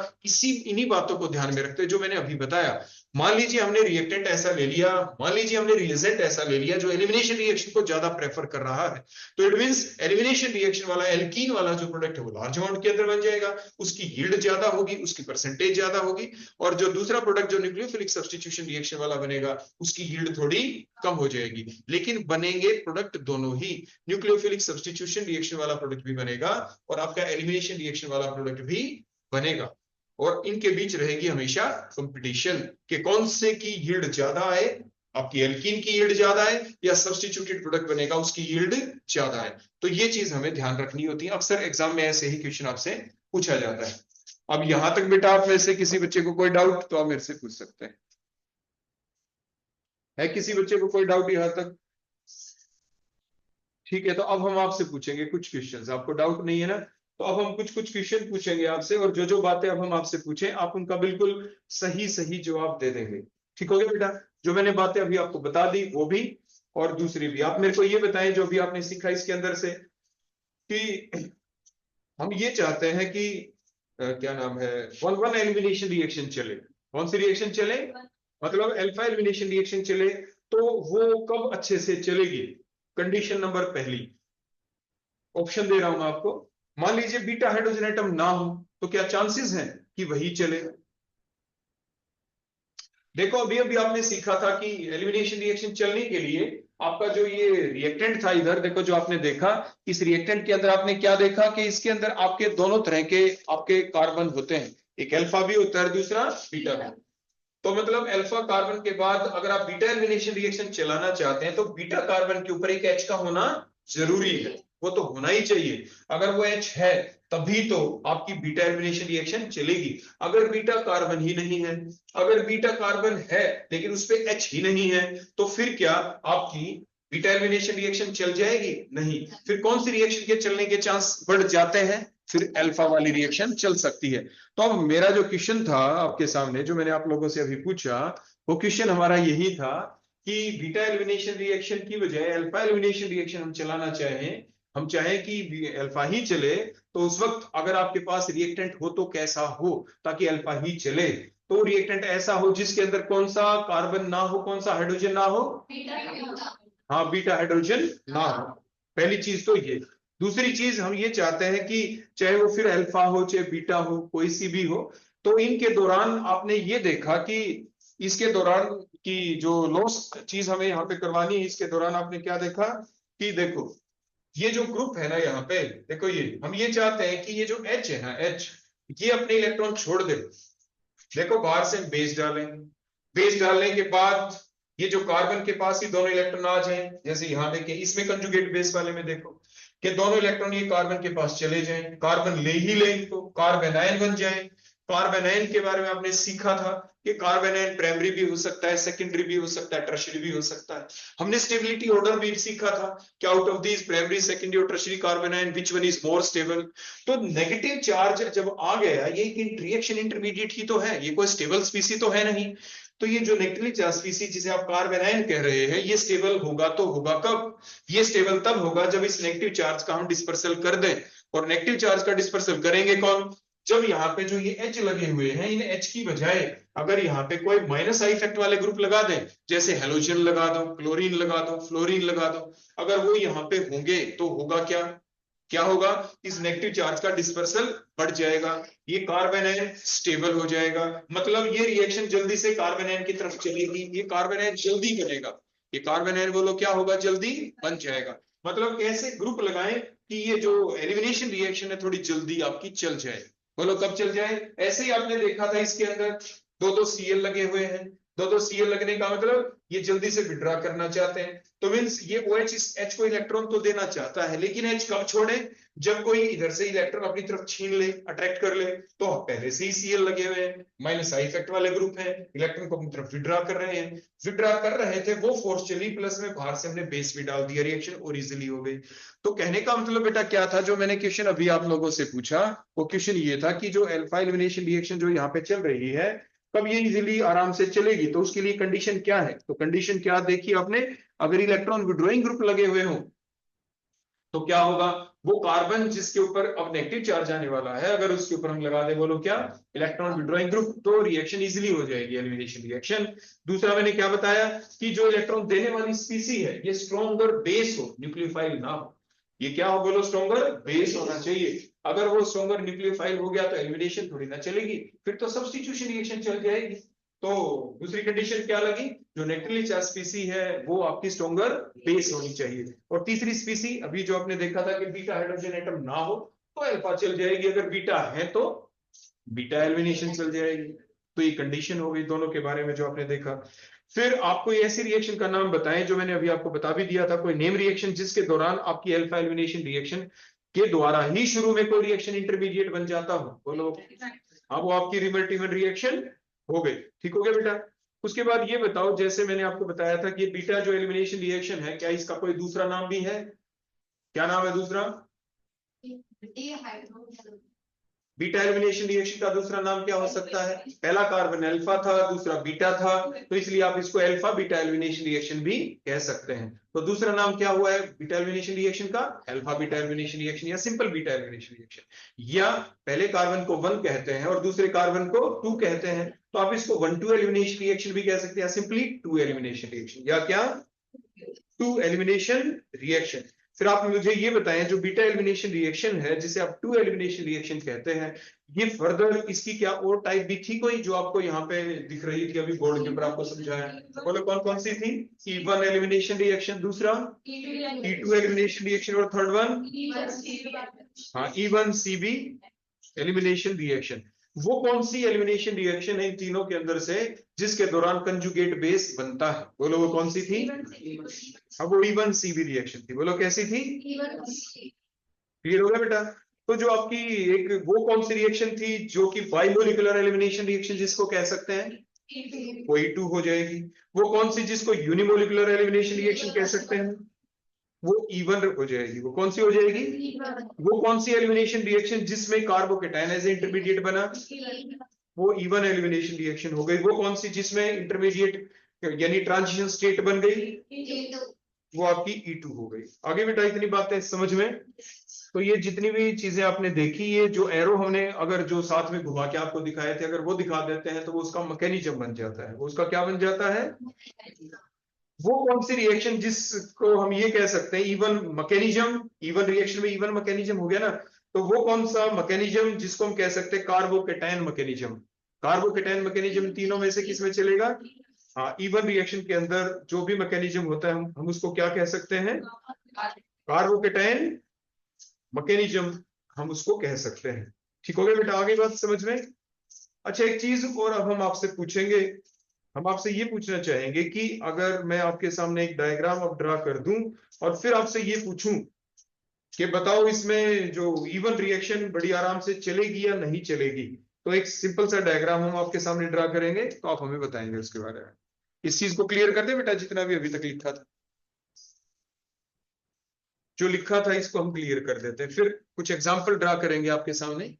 इन्हीं बातों को ध्यान में रखते हैं जो मैंने अभी बताया। मान लीजिए हमने रिएक्टेंट ऐसा ले लिया, मान लीजिए हमने रिएजेंट ऐसा ले लिया जो एलिमिनेशन रिएक्शन को ज्यादा प्रेफर कर रहा है, तो इट मींस एलिमिनेशन रिएक्शन वाला, एल्कीन वाला जो प्रोडक्ट है वो लार्ज अमाउंट के अंदर बन जाएगा, उसकी यील्ड ज्यादा होगी, उसकी परसेंटेज ज्यादा होगी। और जो दूसरा प्रोडक्ट जो न्यूक्लियोफिलिक सब्स्टिट्यूशन रिएक्शन वाला बनेगा उसकी यील्ड थोड़ी कम हो जाएगी। लेकिन बनेंगे प्रोडक्ट दोनों ही, न्यूक्लियोफिलिक सब्स्टिट्यूशन रिएक्शन वाला प्रोडक्ट भी बनेगा और आपका एलिमिनेशन रिएक्शन वाला प्रोडक्ट भी बनेगा। और इनके बीच रहेगी हमेशा कंपटीशन कि कौन से की यील्ड ज्यादा आए, आपकी एल्कीन की यील्ड ज्यादा है या सब्स्टिट्यूटेड प्रोडक्ट बनेगा उसकी यील्ड ज्यादा है। तो ये चीज हमें ध्यान रखनी होती है, अक्सर एग्जाम में ऐसे ही क्वेश्चन आपसे पूछा जाता है। अब यहां तक बेटा आप में से किसी बच्चे को कोई डाउट तो आप मेरे से पूछ सकते हैं। है किसी बच्चे को कोई डाउट यहां तक? ठीक है, तो अब हम आपसे पूछेंगे कुछ क्वेश्चंस। आपको डाउट नहीं है ना? तो अब हम कुछ कुछ क्वेश्चन पूछेंगे आपसे, और जो जो बातें अब हम आपसे पूछें आप उनका बिल्कुल सही सही जवाब दे देंगे। ठीक हो गया बेटा? जो मैंने बातें अभी आपको बता दी वो भी और दूसरी भी। आप मेरे को ये बताएं जो भी आपने सीखा इसके अंदर से, कि हम ये चाहते हैं कि क्या नाम है, वन वन एलिमिनेशन रिएक्शन चले। कौन सी रिएक्शन चले? मतलब अल्फा एलिमिनेशन रिएक्शन चले। तो वो कब अच्छे से चलेगी? कंडीशन नंबर पहली, ऑप्शन दे रहा हूं मैं आपको। मान लीजिए बीटा हाइड्रोजन एटम ना हो तो क्या चांसेस हैं कि वही चले? देखो अभी अभी आपने सीखा था कि एलिमिनेशन रिएक्शन चलने के लिए आपका जो ये रिएक्टेंट था, इधर देखो जो आपने देखा, इस रिएक्टेंट के अंदर आपने क्या देखा कि इसके अंदर आपके दोनों तरह के आपके कार्बन होते हैं, एक अल्फा भी होता है दूसरा बीटा भी। तो मतलब अल्फा कार्बन के बाद अगर आप बीटा एलिमिनेशन रिएक्शन चलाना चाहते हैं तो बीटा कार्बन के ऊपर एक H का होना जरूरी है, वो तो होना ही चाहिए। अगर वो H है तभी तो आपकी बीटा एलिमिनेशन रिएक्शन चलेगी। अगर बीटा कार्बन ही नहीं है, अगर बीटा कार्बन है लेकिन उस पे H ही नहीं है, तो फिर क्या आपकी बीटा एलिमिनेशन रिएक्शन चल जाएगी? नहीं। फिर कौन सी रिएक्शन के चलने के चांस बढ़ जाते हैं? फिर अल्फा वाली रिएक्शन चल सकती है। तो अब मेरा जो क्वेश्चन था आपके सामने, जो मैंने आप लोगों से अभी पूछा, वो क्वेश्चन हमारा यही था कि बीटा एलिमिनेशन रिएक्शन की बजाय अल्फा एलिमिनेशन रिएक्शन हम चलाना चाहें, हम चाहें कि अल्फा ही चले, तो उस वक्त अगर आपके पास रिएक्टेंट हो तो कैसा हो ताकि अल्फा ही चले? तो रिएक्टेंट ऐसा हो जिसके अंदर कौन सा कार्बन ना हो, कौन सा हाइड्रोजन ना हो? हाँ, बीटा हाइड्रोजन ना हो। पहली चीज तो ये। दूसरी चीज हम ये चाहते हैं कि चाहे वो फिर अल्फा हो चाहे बीटा हो, कोई सी भी हो, तो इनके दौरान आपने ये देखा कि इसके दौरान की जो लॉस चीज हमें यहाँ पे करवानी है, इसके दौरान आपने क्या देखा कि देखो ये जो ग्रुप है ना यहाँ पे, देखो ये हम ये चाहते हैं कि ये जो H है ना, H ये अपने इलेक्ट्रॉन छोड़ दे। देखो बाहर से हम बेस डालेंगे, बेस डालने के बाद ये जो कार्बन के पास ही दोनों इलेक्ट्रॉन आ जाएं, जैसे यहां देखिए इसमें कंजुगेट बेस वाले में देखो कि दोनों इलेक्ट्रॉन ये कार्बन के पास चले जाएं, कार्बन ले ही ले इनको, कार्बन आयन बन जाए। कार्बन आयन के बारे में आपने सीखा था कि कार्बन आयन प्राइमरी भी हो सकता है, सेकेंडरी भी हो सकता है, टर्शियरी भी हो सकता है। हमने स्टेबिलिटी ऑर्डर भी सीखा था कि out of these primary, secondary और tertiary carbon ion which one is more stable. तो नेगेटिव चार्ज जब आ गया, ये रिएक्शन इंटरमीडिएट ही तो है, ये कोई स्टेबल स्पीसी तो है नहीं। तो ये जो नेगेटिवली चार्ज स्पीसी जिसे आप कार्बन आयन कह रहे हैं, ये स्टेबल होगा तो होगा कब? ये स्टेबल तब होगा जब इस नेगेटिव चार्ज का हम डिस्पर्सल कर दें। और नेगेटिव चार्ज का डिस्पर्सल करेंगे कौन? जब यहाँ पे जो ये H लगे हुए हैं, इन H की बजाय अगर यहाँ पे कोई माइनस आई इफेक्ट वाले ग्रुप लगा दें, जैसे हेलोजन लगा दो, क्लोरीन लगा दो, फ्लोरीन लगा दो, अगर वो यहाँ पे होंगे तो होगा क्या? क्या होगा? इस नेगेटिव चार्ज का डिस्पर्सल बढ़ जाएगा, ये कार्बन आयन स्टेबल हो जाएगा, मतलब ये रिएक्शन जल्दी से कार्बन आयन की तरफ चलेगी, ये कार्बन आयन जल्दी बनेगा, ये कार्बन आयन बोलो क्या होगा? जल्दी बन जाएगा। मतलब कैसे ग्रुप लगाएं कि ये जो एलिमिनेशन रिएक्शन है थोड़ी जल्दी आपकी चल जाए? बोलो कब चल जाए? ऐसे ही आपने देखा था इसके अंदर दो दो Cl लगे हुए हैं, दो दो Cl लगने का मतलब ये जल्दी से विड्रॉ करना चाहते हैं। तो मीन्स ये OH इस H को इलेक्ट्रॉन तो देना चाहता है, लेकिन H कब छोड़े? जब कोई इधर से इलेक्ट्रॉन अपनी तरफ छीन ले, अट्रैक्ट कर ले। तो पहले से ही Cl लगे हुए हैं, माइनस आई इफेक्ट वाले ग्रुप हैं, इलेक्ट्रॉन को अपनी तरफ विड्रॉ कर रहे हैं, विड्रॉ कर रहे थे, वो फोर्स चली, प्लस में बाहर से हमने बेस भी डाल दिया, रिएक्शन और इजिली हो गई। तो कहने का मतलब बेटा क्या था, जो मैंने क्वेश्चन अभी आप लोगों से पूछा, वो क्वेश्चन ये था कि जो अल्फा एलिमिनेशन रिएक्शन जो यहाँ पे चल रही है, कब ये इजीली आराम से चलेगी? तो उसके लिए कंडीशन क्या है? तो कंडीशन क्या देखी आपने, अगर इलेक्ट्रॉन विड्रॉइंग ग्रुप लगे हुए हो तो क्या होगा? वो कार्बन जिसके ऊपर अब नेगेटिव चार्ज आने वाला है, अगर उसके ऊपर हम लगा दे, बोलो क्या? इलेक्ट्रॉन विड्रॉइंग ग्रुप, तो रिएक्शन इजीली हो जाएगी, एलिमिनेशन रिएक्शन। दूसरा मैंने क्या बताया कि जो इलेक्ट्रॉन देने वाली स्पीसी है ये स्ट्रॉन्गर बेस हो, न्यूक्लियोफाइल ना हो। ये क्या हो बोलो? स्ट्रॉन्गर बेस होना चाहिए। अगर वो स्ट्रॉन्गर न्यूक्लियोफाइल हो गया तो एलिमिनेशन थोड़ी ना चलेगी, फिर तो सब्स्टिट्यूशन रिएक्शन चल जाएगी। तो दूसरी कंडीशन क्या लगी? जो नेगेटिवली चार्ज स्पीसी है वो आपकी स्ट्रॉन्गर बेस होनी चाहिए। और तीसरी स्पीसी अभी जो आपने देखा था कि बीटा हाइड्रोजन एटम ना हो तो अल्फा चल जाएगी, अगर बीटा है तो बीटा एलिमिनेशन चल जाएगी। तो ये कंडीशन हो गई दोनों के बारे में जो आपने देखा। फिर आप कोई ऐसी रिएक्शन का नाम बताएं जो मैंने अभी आपको बता भी दिया था, कोई नेम रिएक्शन जिसके दौरान आपकी अल्फा एलिमिनेशन रिएक्शन के द्वारा ही शुरू में कोई रिएक्शन इंटरमीडिएट बन जाता हो। बोलो। हाँ, वो आपकी रिवर्टिबल रिएक्शन हो गई। ठीक हो गया बेटा। उसके बाद ये बताओ, जैसे मैंने आपको बताया था कि बीटा जो एलिमिनेशन रिएक्शन है, क्या इसका कोई दूसरा नाम भी है? क्या नाम है दूसरा? बीटा एलिमिनेशन रिएक्शन का दूसरा नाम क्या हो सकता है? पहला कार्बन अल्फा था, दूसरा बीटा था, तो इसलिए आप इसको अल्फा बीटा एलिमिनेशन रिएक्शन भी कह सकते हैं। तो दूसरा नाम क्या हुआ है बीटा एलिमिनेशन रिएक्शन का? अल्फा बीटा एलिमिनेशन रिएक्शन या सिंपल बीटा एलिमिनेशन रिएक्शन। या पहले कार्बन को 1 कहते हैं और दूसरे कार्बन को 2 कहते हैं, तो आप इसको 1,2 एलिमिनेशन रिएक्शन भी कह सकते हैं, सिंपली 2 एलिमिनेशन रिएक्शन, या क्या 2 एलिमिनेशन रिएक्शन। फिर आप मुझे ये बताएं, जो बीटा एलिमिनेशन रिएक्शन है जिसे आप 2 एलिमिनेशन रिएक्शन कहते हैं, ये फर्दर इसकी क्या और टाइप भी थी कोई जो आपको यहाँ पे दिख रही थी अभी बोर्ड के ऊपर आपको समझाया? बोलो कौन कौन सी थी? E1 एलिमिनेशन रिएक्शन, दूसरा E2 एलिमिनेशन रिएक्शन और थर्ड वन हाँ E1CB एलिमिनेशन रिएक्शन। वो कौन सी एलिमिनेशन रिएक्शन है इन तीनों के अंदर से जिसके दौरान कंजुगेट बेस बनता है? बोलो वो कौन सी थी? अब वो E1CB रिएक्शन थी। बोलो कैसी थी? क्लियर हो गया बेटा? तो जो आपकी एक वो कौन सी रिएक्शन थी जो कि बाइमोलिकुलर एलिमिनेशन रिएक्शन जिसको कह सकते हैं, वो E2 हो जाएगी। वो कौन सी जिसको यूनिमोलिकुलर एलिमिनेशन रिएक्शन कह सकते हैं, वो E1 हो जाएगी। वो कौन सी हो जाएगी? वो कौन सी एलिमिनेशन रिएक्शन जिसमें कार्बोकेटाइन एज इंटरमीडिएट बना, वो E1 एलिमिनेशन रिएक्शन हो गई। वो कौन सी जिसमें इंटरमीडिएट यानी ट्रांजिशन स्टेट बन गई, वो आपकी E2 हो गई। आगे बेटा इतनी बातें समझ में? तो ये जितनी भी चीजें आपने देखी, ये जो एरो हमने अगर जो साथ में घुमा के आपको दिखाए थे, अगर वो दिखा देते हैं तो वो उसका मैकेनिज्म बन जाता है। वो उसका क्या बन जाता है? वो कौन सी रिएक्शन जिसको हम ये कह सकते हैं E1 मैकेनिज्म, E1 रिएक्शन में E1 मैकेनिज्म हो गया ना, तो वो कौन सा मैकेनिज्म जिसको हम कह सकते हैं कार्बोकेटाइन मैकेनिज्म। कार्बोकेटाइन मैकेनिज्म तीनों में से किस में चलेगा? हाँ, E1 रिएक्शन के अंदर जो भी मैकेनिज्म होता है हम उसको क्या कह सकते हैं? कार्बोकेटाइन मैकेनिज्म हम उसको कह सकते हैं। ठीक हो गया बेटा? आगे बात समझ में? अच्छा, एक चीज और अब हम आपसे पूछेंगे, हम आपसे ये पूछना चाहेंगे कि अगर मैं आपके सामने एक डायग्राम अब ड्रा कर दूं और फिर आपसे ये पूछूं कि बताओ इसमें जो E1 रिएक्शन बड़ी आराम से चलेगी या नहीं चलेगी, तो एक सिंपल सा डायग्राम हम आपके सामने ड्रा करेंगे, तो आप हमें बताएंगे उसके बारे में। इस चीज को क्लियर कर दे बेटा, जितना भी अभी तक लिखा था, जो लिखा था इसको हम क्लियर कर देते हैं, फिर कुछ एग्जाम्पल ड्रा करेंगे आपके सामने।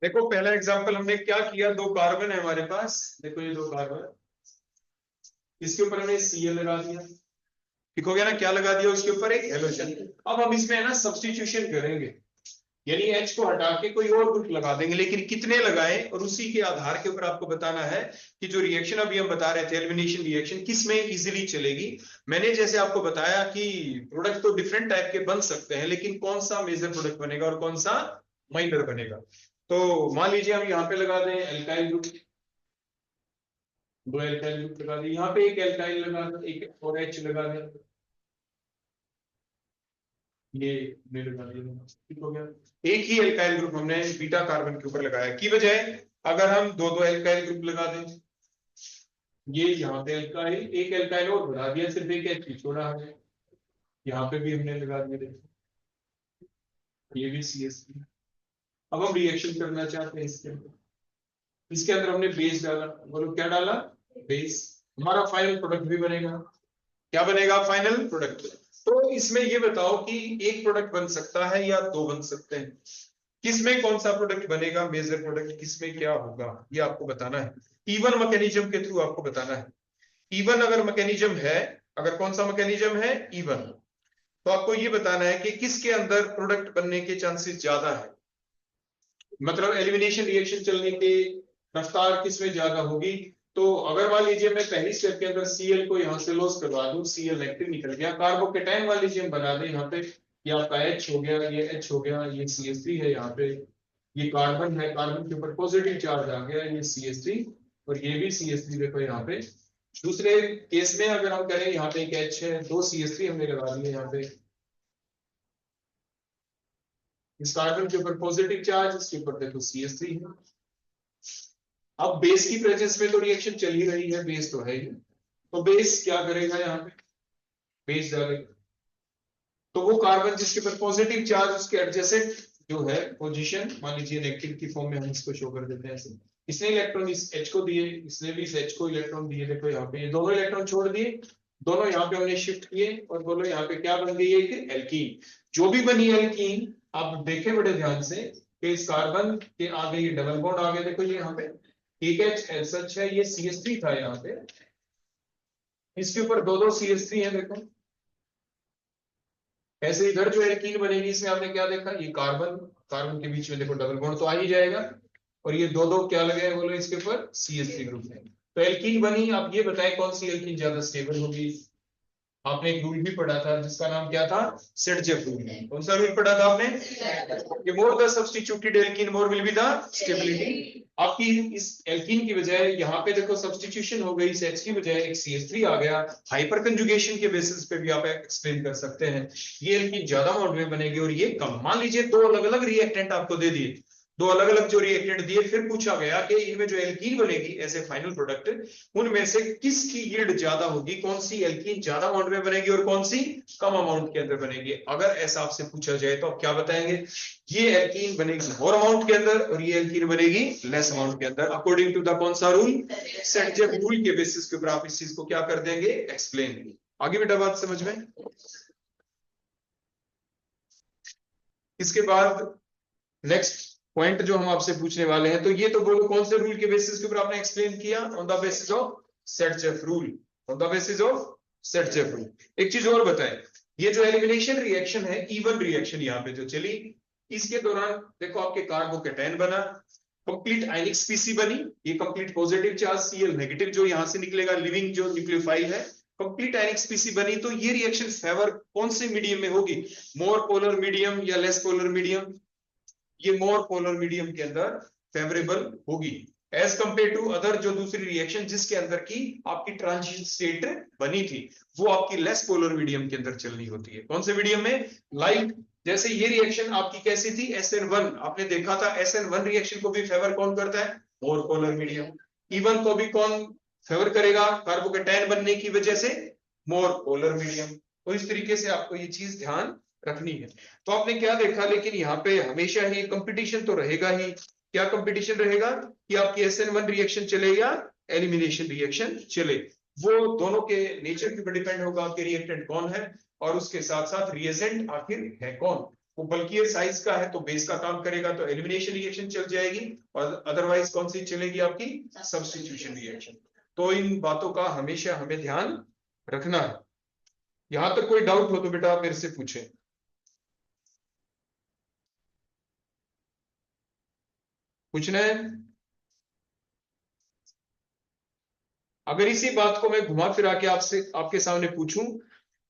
देखो पहला एग्जांपल हमने क्या किया, 2 कार्बन है हमारे पास। देखो ये 2 कार्बन, इसके ऊपर हमने Cl लगा दिया। ठीक हो गया ना? क्या लगा दिया उसके ऊपर? एक हेलोजन। अब हम इसमें ना सब्स्टिट्यूशन करेंगे, यानी H को हटा के कोई और ग्रुप लगा देंगे, लेकिन कितने लगाएं और उसी के आधार के ऊपर आपको बताना है कि जो रिएक्शन अभी हम बता रहे थे एलिमिनेशन रिएक्शन किस में इजीली चलेगी। मैंने जैसे आपको बताया कि प्रोडक्ट तो डिफरेंट टाइप के बन सकते हैं, लेकिन कौन सा मेजर प्रोडक्ट बनेगा और कौन सा माइनर बनेगा। तो मान लीजिए हम यहाँ पे लगा दें एल्काइल ग्रुप, 2 एल्काइल ग्रुप लगा दें, यहाँ पे एक एल्काइल लगा दें, एक और H लगा दें, ये लगा दिया। ठीक हो गया? एक ही एल्काइल ग्रुप हमने बीटा कार्बन के ऊपर लगाया, की बजाय अगर हम 2 एल्काइल ग्रुप लगा दें, ये यहाँ पे एल्काइल, एक एल्काइल और बढ़ा दिया, सिर्फ एक H छोड़ा है, यहाँ पे भी हमने लगा दिया, देखो ये भी CH3। अब हम रिएक्शन करना चाहते हैं इसके अंदर हमने बेस डाला। बोलो क्या डाला? बेस। हमारा फाइनल प्रोडक्ट भी बनेगा। क्या बनेगा? Final product. तो इसमें ये बताओ कि एक प्रोडक्ट बन सकता है या 2 बन सकते हैं? किसमें कौन सा प्रोडक्ट बनेगा मेजर प्रोडक्ट, किसमें क्या होगा, ये आपको बताना है। E1 मैकेनिज्म के थ्रू आपको बताना है। E1 अगर मैकेनिज्म है, अगर कौन सा मैकेनिज्म है? E1, तो आपको ये बताना है कि किसके अंदर प्रोडक्ट बनने के चांसेस ज्यादा है, मतलब एलिमिनेशन रिएक्शन चलने की रफ्तार किसमें ज्यादा होगी। तो अगर मान लीजिए मैं पहली स्टेप के अंदर Cl को यहाँ से लॉस करवा दूं, Cl नेगेटिव निकल गया, कार्बोकेटाइन मान लीजिए हम बना दें, यहाँ पे ये आपका H हो गया, ये H हो गया, ये CH3 है, यहाँ पे ये कार्बन है, कार्बन के ऊपर पॉजिटिव चार्ज आ गया, ये CH3 और ये भी CH3 देखो यहाँ पे दूसरे केस में अगर हम करें, यहाँ पे एक H है, 2 CH3 हमने लगा दिए यहाँ पे, इस कार्बन के ऊपर पॉजिटिव चार्ज, इसके ऊपर देखो CH3 है। अब बेस की प्रेजेंस में तो रिएक्शन चल ही रही है, बेस तो है ही, तो बेस क्या करेगा, यहाँ पे बेस डालेगा, तो वो कार्बन जिसके ऊपर पॉजिटिव चार्ज, उसके एडजेसेंट जो है पोजीशन, मान लीजिए नेगेटिव की फॉर्म में हम इसको शो कर देते हैं ऐसे, इसने इलेक्ट्रॉन इस H को दिए, इसने भी इस H को इलेक्ट्रॉन दिए, देखो यहाँ पे ये दोनों इलेक्ट्रॉन छोड़ दिए, दोनों यहाँ पे हमने शिफ्ट किए, और बोलो यहाँ पे क्या बन गई है, एक एल्कीन। जो भी बनी एल्कीन, आप देखें बड़े ध्यान से कि इस कार्बन के आगे ये डबल बॉन्ड आ गया, देखो ये यहाँ पे ठीक है, सच है, ये CH3 था यहाँ पे, इसके ऊपर दो CH3 है, देखो ऐसे इधर जो एल्कीन बनेगी, इसमें आपने क्या देखा, ये कार्बन, कार्बन के बीच में देखो डबल बॉन्ड तो आ ही जाएगा, और ये दो क्या लगे हैं, बोलो इसके ऊपर CH3 ग्रुप है, तो एल्कीन बनी। आप ये बताएं कौन सी एल्कीन ज्यादा स्टेबल होगी। आपने एक रूल भी पढ़ा था जिसका नाम क्या था, सेडजेफ रूल। कौन सा रूल पढ़ा था आपने, कि more the substituted alkene more will be the stability. आपकी इस एल्कीन की बजाय यहाँ पे देखो सब्स्टिट्यूशन हो गई, इस H की बजाय एक CH3 आ गया, हाइपर कंजुगेशन के बेसिस पे भी आप एक्सप्लेन कर सकते हैं। ये एल्कीन ज्यादा अमाउंट में बनेगी और ये कम। मान लीजिए दो अलग अलग रिएक्टेंट आपको दे दिए, दो अलग अलग जो रिएक्टेंट दिए, फिर पूछा गया कि इनमें जो एल्कीन बनेगी एज ए फाइनल प्रोडक्ट, उनमें से किसकी यील्ड ज्यादा होगी, कौन सी एल्कीन ज्यादा अमाउंट में बनेगी और कौन सी कम अमाउंट के अंदर बनेगी। अगर ऐसा आपसे पूछा जाए तो आप क्या बताएंगे, ये एल्कीन बनेगी मोर अमाउंट के अंदर और ये एल्कीन बनेगी लेस अमाउंट के अंदर, अकॉर्डिंग टू द कौन सा रूल, सेडजेफ रूल के बेसिस के ऊपर आप इस चीज को क्या कर देंगे, एक्सप्लेन। आगे बेटा बात समझ में। इसके बाद नेक्स्ट पॉइंट जो हम आपसे पूछने वाले हैं, तो ये तो बोलो कौन से रूल के बेसिस के ऊपर आपने एक्सप्लेन किया, on the basis of सेडजेफ rule, on the basis of सेडजेफ rule. एक चीज और बताएं, ये जो एलिमिनेशन रिएक्शन है, इवन रिएक्शन यहाँ पे जो चली, इसके दौरान देखो आपके कार्बोकेटायन बना, कंप्लीट आयनिक स्पीसी बनी, ये complete positive charge Cl negative जो यहां से निकलेगा, लिविंग जो न्यूक्लियोफाइल है, कंप्लीट आयनिक स्पीसी बनी, तो ये रिएक्शन फेवर कौन से मीडियम में होगी, मोर पोलर मीडियम या लेस पोलर मीडियम, ये मोर पोलर मीडियम के अंदर फेवरेबल होगी एज कंपेयर टू अदर जो दूसरी रिएक्शन जिसके अंदर की आपकी ट्रांजिशन स्टेट बनी थी, वो आपकी लेस पोलर मीडियम के अंदर चलनी होती है। कौन से मीडियम में, लाइक जैसे ये रिएक्शन आपकी कैसी थी, SN1, आपने देखा था SN1 रिएक्शन को भी फेवर कौन करता है, मोर पोलर मीडियम। इवन को भी कौन फेवर करेगा, कार्बोकेटायन बनने की वजह से मोर पोलर मीडियम। तो इस तरीके से आपको ये चीज ध्यान रखनी है। तो आपने क्या देखा, लेकिन यहाँ पे हमेशा ही कंपटीशन तो रहेगा ही। क्या कंपटीशन रहेगा, कि आपकी SN1 रिएक्शन चले या एलिमिनेशन रिएक्शन चले, वो दोनों के नेचर के ऊपर डिपेंड होगा कि रिएक्टेंट कौन है, और उसके साथ साथ रिएजेंट आखिर है कौन। वो बल्कि साइज का है तो बेस का काम करेगा, तो एलिमिनेशन रिएक्शन चल जाएगी, और अदरवाइज कौन सी चलेगी, आपकी सब्स्टिट्यूशन रिएक्शन। तो इन बातों का हमेशा हमें ध्यान रखना है। यहां तक कोई डाउट हो तो बेटा आप मेरे से पूछें। पूछना है। अगर इसी बात को मैं घुमा फिरा के आपसे आपके सामने पूछूं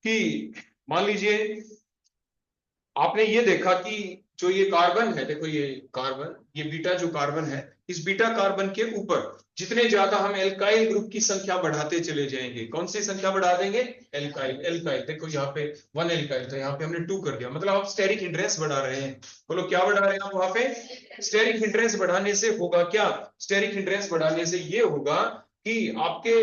कि मान लीजिए आपने ये देखा कि जो ये कार्बन है, देखो ये कार्बन, ये बीटा जो कार्बन है, इस बीटा कार्बन के ऊपर जितने ज्यादा हम एल्काइल ग्रुप की संख्या बढ़ाते चले जाएंगे, कौन सी संख्या बढ़ा देंगे, एल्काइल। एल्काइल देखो यहाँ पे 1 एल्काइल था, यहाँ पे हमने 2 कर दिया, मतलब आप स्टेरिक हिंड्रेंस बढ़ा रहे हैं। बोलो क्या बढ़ा रहे हैं आप वहां पे, स्टेरिक हिंड्रेंस बढ़ाने से होगा क्या, स्टेरिक हिंड्रेंस बढ़ाने से ये होगा कि आपके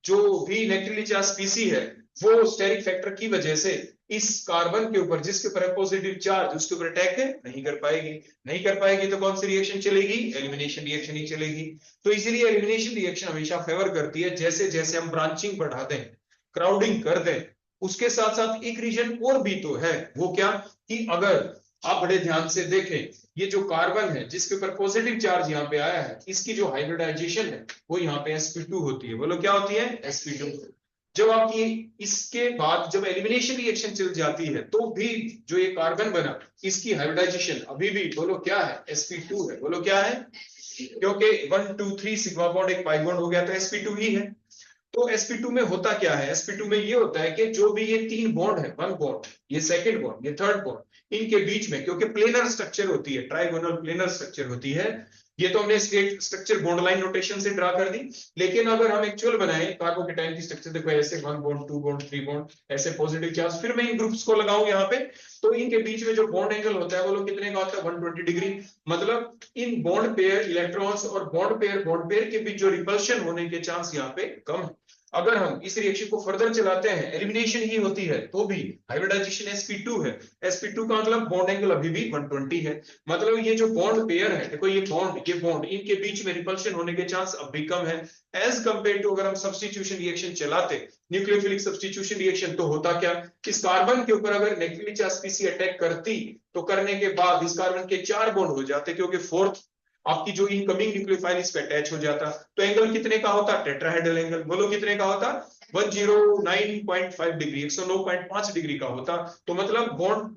जो भी इलेक्ट्रिकली चार्ज स्पीसी है, वो स्टेरिक फैक्टर की वजह से इस कार्बन के ऊपर जिसके ऊपर पॉजिटिव चार्ज, उसके ऊपर अटैक नहीं कर पाएगी। नहीं कर पाएगी तो कौन सी रिएक्शन चलेगी, एलिमिनेशन रिएक्शन ही चलेगी। तो इसीलिए एलिमिनेशन रिएक्शन हमेशा फेवर करती है। जैसे जैसे हम ब्रांचिंग बढ़ा दें, क्राउडिंग कर दें, उसके साथ साथ एक रीजन और भी तो है, वो क्या, कि अगर आप बड़े ध्यान से देखें, ये जो कार्बन है जिसके ऊपर पॉजिटिव चार्ज यहाँ पे आया है, इसकी जो हाइब्रिडाइजेशन है वो यहाँ पे sp2 होती है। बोलो क्या होती है, sp2। जब आपकी इसके बाद जब एलिमिनेशन रिएक्शन चल जाती है, तो भी जो ये कार्बन बना, इसकी हाइब्रिडाइजेशन अभी भी बोलो क्या है, sp2 है। बोलो क्या है, क्योंकि 1 2 3 सिग्मा बॉन्ड एक पाई बॉन्ड हो गया, तो sp2 ही है। तो sp2 में होता क्या है, sp2 में ये होता है कि जो भी ये 3 बॉन्ड है, 1 बॉन्ड, ये सेकंड बॉन्ड, ये थर्ड बॉन्ड, इनके बीच में क्योंकि प्लेनर स्ट्रक्चर होती है, ट्राइगोनल प्लेनर स्ट्रक्चर होती है, ये तो हमने state structure bond line notation से ड्रा कर दी, लेकिन अगर हम एक्चुअल बनाए कार्बोकेटाइन की स्ट्रक्चर, देखो ऐसे 1 बॉन्ड 2 बॉन्ड 3 बॉन्ड, ऐसे पॉजिटिव चार्ज, फिर मैं इन ग्रुप्स को लगाऊं यहाँ पे, तो इनके बीच में जो बॉन्ड एंगल होता है वो लोग कितने का होता है, 120 डिग्री। मतलब इन बॉन्ड पेयर इलेक्ट्रॉन्स और बॉन्ड पेयर के बीच जो रिपल्शन होने के चांस यहाँ पे कम है। अगर हम इस रिएक्शन को फर्दर चलाते हैं, एलिमिनेशन ही होती है तो भी हाइब्रिडाइजेशन sp2 है, sp2 का मतलब बॉन्ड एंगल अभी भी 120 है। मतलब ये जो बॉन्ड पेयर है, देखो ये बॉन्ड इनके बीच में रिपल्शन होने के चांस अब भी कम है, एज कंपेयर टू अगर हम सब्स्टिट्यूशन रिएक्शन चलाते, न्यूक्लियोफिलिक सब्स्टिट्यूशन रिएक्शन, तो होता क्या, इस कार्बन के ऊपर अगर नेगेटिव चार्ज स्पीसी अटैक करती, तो करने के बाद इस कार्बन के 4 बॉन्ड हो जाते, क्योंकि फोर्थ आपकी जो इनकमिंग न्यूक्लियोफाइल इस पे अटैच हो जाता, तो एंगल कितने का होता, टेट्राहेड्रल एंगल, बोलो कितने का होता, 109.5 डिग्री, 109.5 डिग्री का होता। तो मतलब बॉन्ड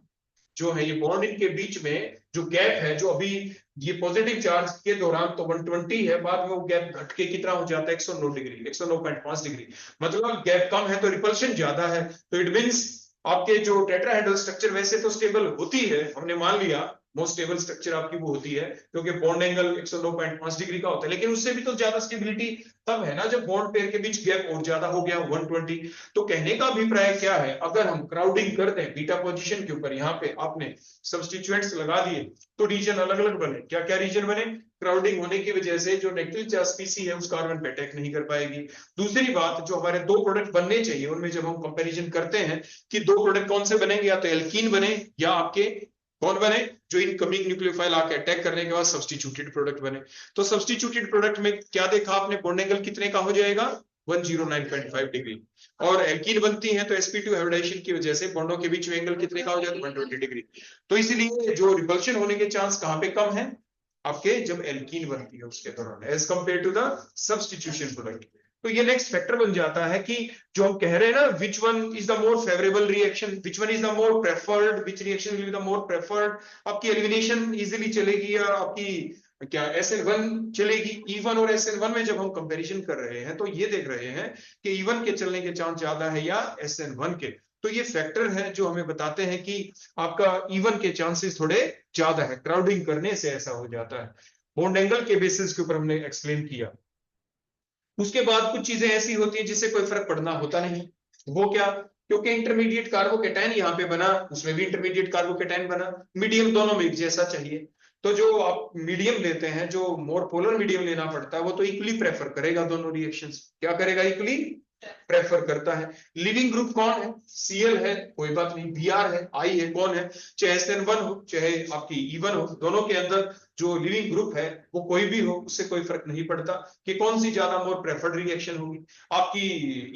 जो है, ये बॉन्ड इनके बीच में जो गैप है, जो अभी ये पॉजिटिव चार्ज के दौरान तो 120 है, बाद में वो गैप घट के कितना हो जाता है, 109 डिग्री, 109.5 डिग्री। मतलब गैप कम है तो रिपल्शन ज्यादा है, तो इट मींस आपके जो टेट्राहेड्रल स्ट्रक्चर वैसे तो स्टेबल होती है, हमने मान लिया मोस्ट स्टेबल स्ट्रक्चर आपकी वो होती है, क्योंकि बॉन्ड एंगल 109.5 डिग्री का होता है, लेकिन उससे भी तो ज्यादा स्टेबिलिटी तब है ना जब बॉन्ड पेयर के बीच गैप और ज्यादा हो गया 120। तो कहने का अभिप्राय क्या है, अगर हम क्राउडिंग करते हैं बीटा पोजीशन के ऊपर, यहाँ पे आपने सब्स्टिट्यूएंट्स लगा दिए, तो रीजन अलग अलग बने, क्या क्या रीजन बने, क्राउडिंग होने की वजह से जो नेगेटिव चार्ज स्पीसी है उस कार्बन पे अटैक नहीं कर पाएगी। दूसरी बात, जो हमारे दो प्रोडक्ट बनने चाहिए, उनमें जब हम कंपैरिजन करते हैं कि दो प्रोडक्ट कौन से बनेंगे, या तो एल्कीन बने या आपके कौन बने, जो इनकमिंग न्यूक्लियोफाइल आके अटैक करने के बाद सब्स्टिट्यूटेड प्रोडक्ट बने। तो सब्स्टिट्यूटेड प्रोडक्ट में क्या देखा आपने, बॉन्ड एंगल कितने का हो जाएगा, 109.5 डिग्री। और एल्कीन बनती है तो sp2 हाइब्रिडाइजेशन की वजह से बॉन्डों के बीच में एंगल कितने का हो जाता है, 120 डिग्री। तो इसलिए जो रिपल्शन होने के चांस कहां पे कम है, आपके जब एल्कीन बनती है उसके दौरान, as compare to the substitution product. तो ये नेक्स्ट फैक्टर बन जाता है कि जो हम कह रहे हैं ना, विच one is the more favourable reaction, which one is the more preferred, which reaction will be the more preferred. आपकी एलिमिनेशन इजीली चलेगी या आपकी क्या SN1 चलेगी। E1 और SN1 में जब हम कंपैरिजन कर रहे हैं तो ये देख रहे हैं कि E1 के चलने के चांस ज्यादा है या SN1 के। तो ये फैक्टर है जो हमें बताते हैं कि आपका E1 के चांसेस थोड़े ज्यादा है, क्राउडिंग करने से ऐसा हो जाता है। बॉन्ड एंगल के बेसिस के ऊपर हमने एक्सप्लेन किया। उसके बाद कुछ चीजें ऐसी होती है जिससे कोई फर्क पड़ना होता नहीं। वो क्या, क्योंकि इंटरमीडिएट कार्बोकेटाइन यहाँ पे बना, उसमें भी इंटरमीडिएट कार्बोकेटाइन बना, मीडियम दोनों में एक जैसा चाहिए। तो जो आप मीडियम लेते हैं, जो मोर पोलर मीडियम लेना पड़ता है, वो तो इक्वली प्रेफर करेगा दोनों रिएक्शंस, क्या करेगा, इक्वली प्रेफर करता है। लिविंग ग्रुप कौन है, Cl है, कोई बात नहीं, Br है, I है, कौन है, चाहे SN1 हो चाहे आपकी E1 हो, दोनों के अंदर जो लिविंग ग्रुप है वो कोई भी हो, उससे कोई फर्क नहीं पड़ता कि कौन सी ज्यादा मोर प्रेफर्ड रिएक्शन होगी, आपकी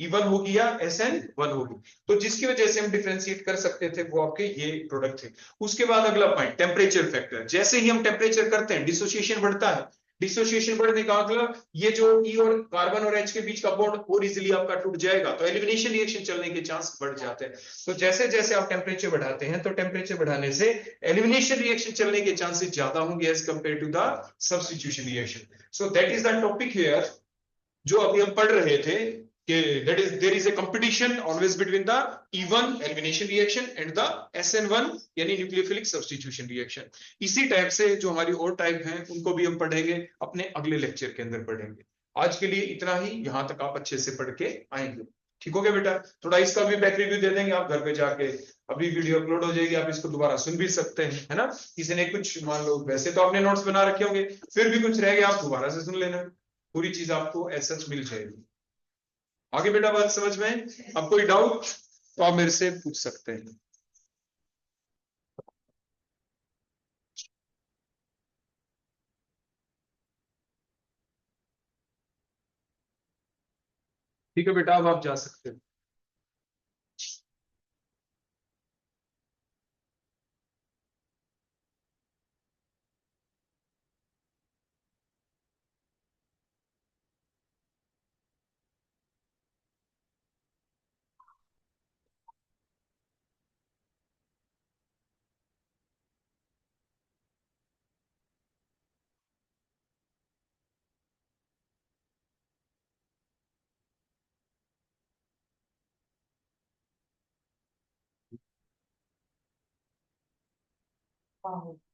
E1 होगी या SN1 होगी। तो जिसकी वजह से हम डिफरेंशिएट कर सकते थे वो आपके ये प्रोडक्ट थे। उसके बाद अगला पॉइंट, टेम्परेचर फैक्टर। जैसे ही हम टेम्परेचर करते हैं डिसोसिएशन बढ़ता है। डिसोसिएशन बढ़ने का मतलब ये जो E और कार्बन और H के बीच का बॉन्ड और इजीली आपका टूट जाएगा, तो एलिमिनेशन रिएक्शन चलने के चांस बढ़ जाते हैं। तो जैसे जैसे आप टेम्परेचर बढ़ाते हैं, तो टेम्परेचर बढ़ाने से एलिमिनेशन रिएक्शन चलने के चांसेस ज्यादा होंगे as compare to the substitution reaction. So that is the topic here, जो अभी हम पढ़ रहे थे कि that is there is a competition always between the E1 elimination reaction and the SN1 यानी न्यूक्लियोफिलिक सब्स्टिट्यूशन रिएक्शन। इसी टाइप से जो हमारी और टाइप हैं उनको भी हम पढ़ेंगे अपने अगले लेक्चर के अंदर पढ़ेंगे। आज के लिए इतना ही, यहां तक आप अच्छे से पढ़ के आएंगे। ठीक हो गया बेटा, थोड़ा इसका भी बैक रिव्यू दे देंगे आप घर पे जाके, अभी वीडियो अपलोड हो जाएगी, आप इसको दोबारा सुन भी सकते हैं, है ना। किसी ने कुछ मान लो, वैसे तो आपने नोट्स बना रखे होंगे, फिर भी कुछ रह गया आप दोबारा से सुन लेना, पूरी चीज आपको ऐसा मिल जाएगी। आगे बेटा बात समझ में, अब कोई डाउट तो आप मेरे से पूछ सकते हैं। ठीक है बेटा, अब आप जा सकते हैं। हाँ।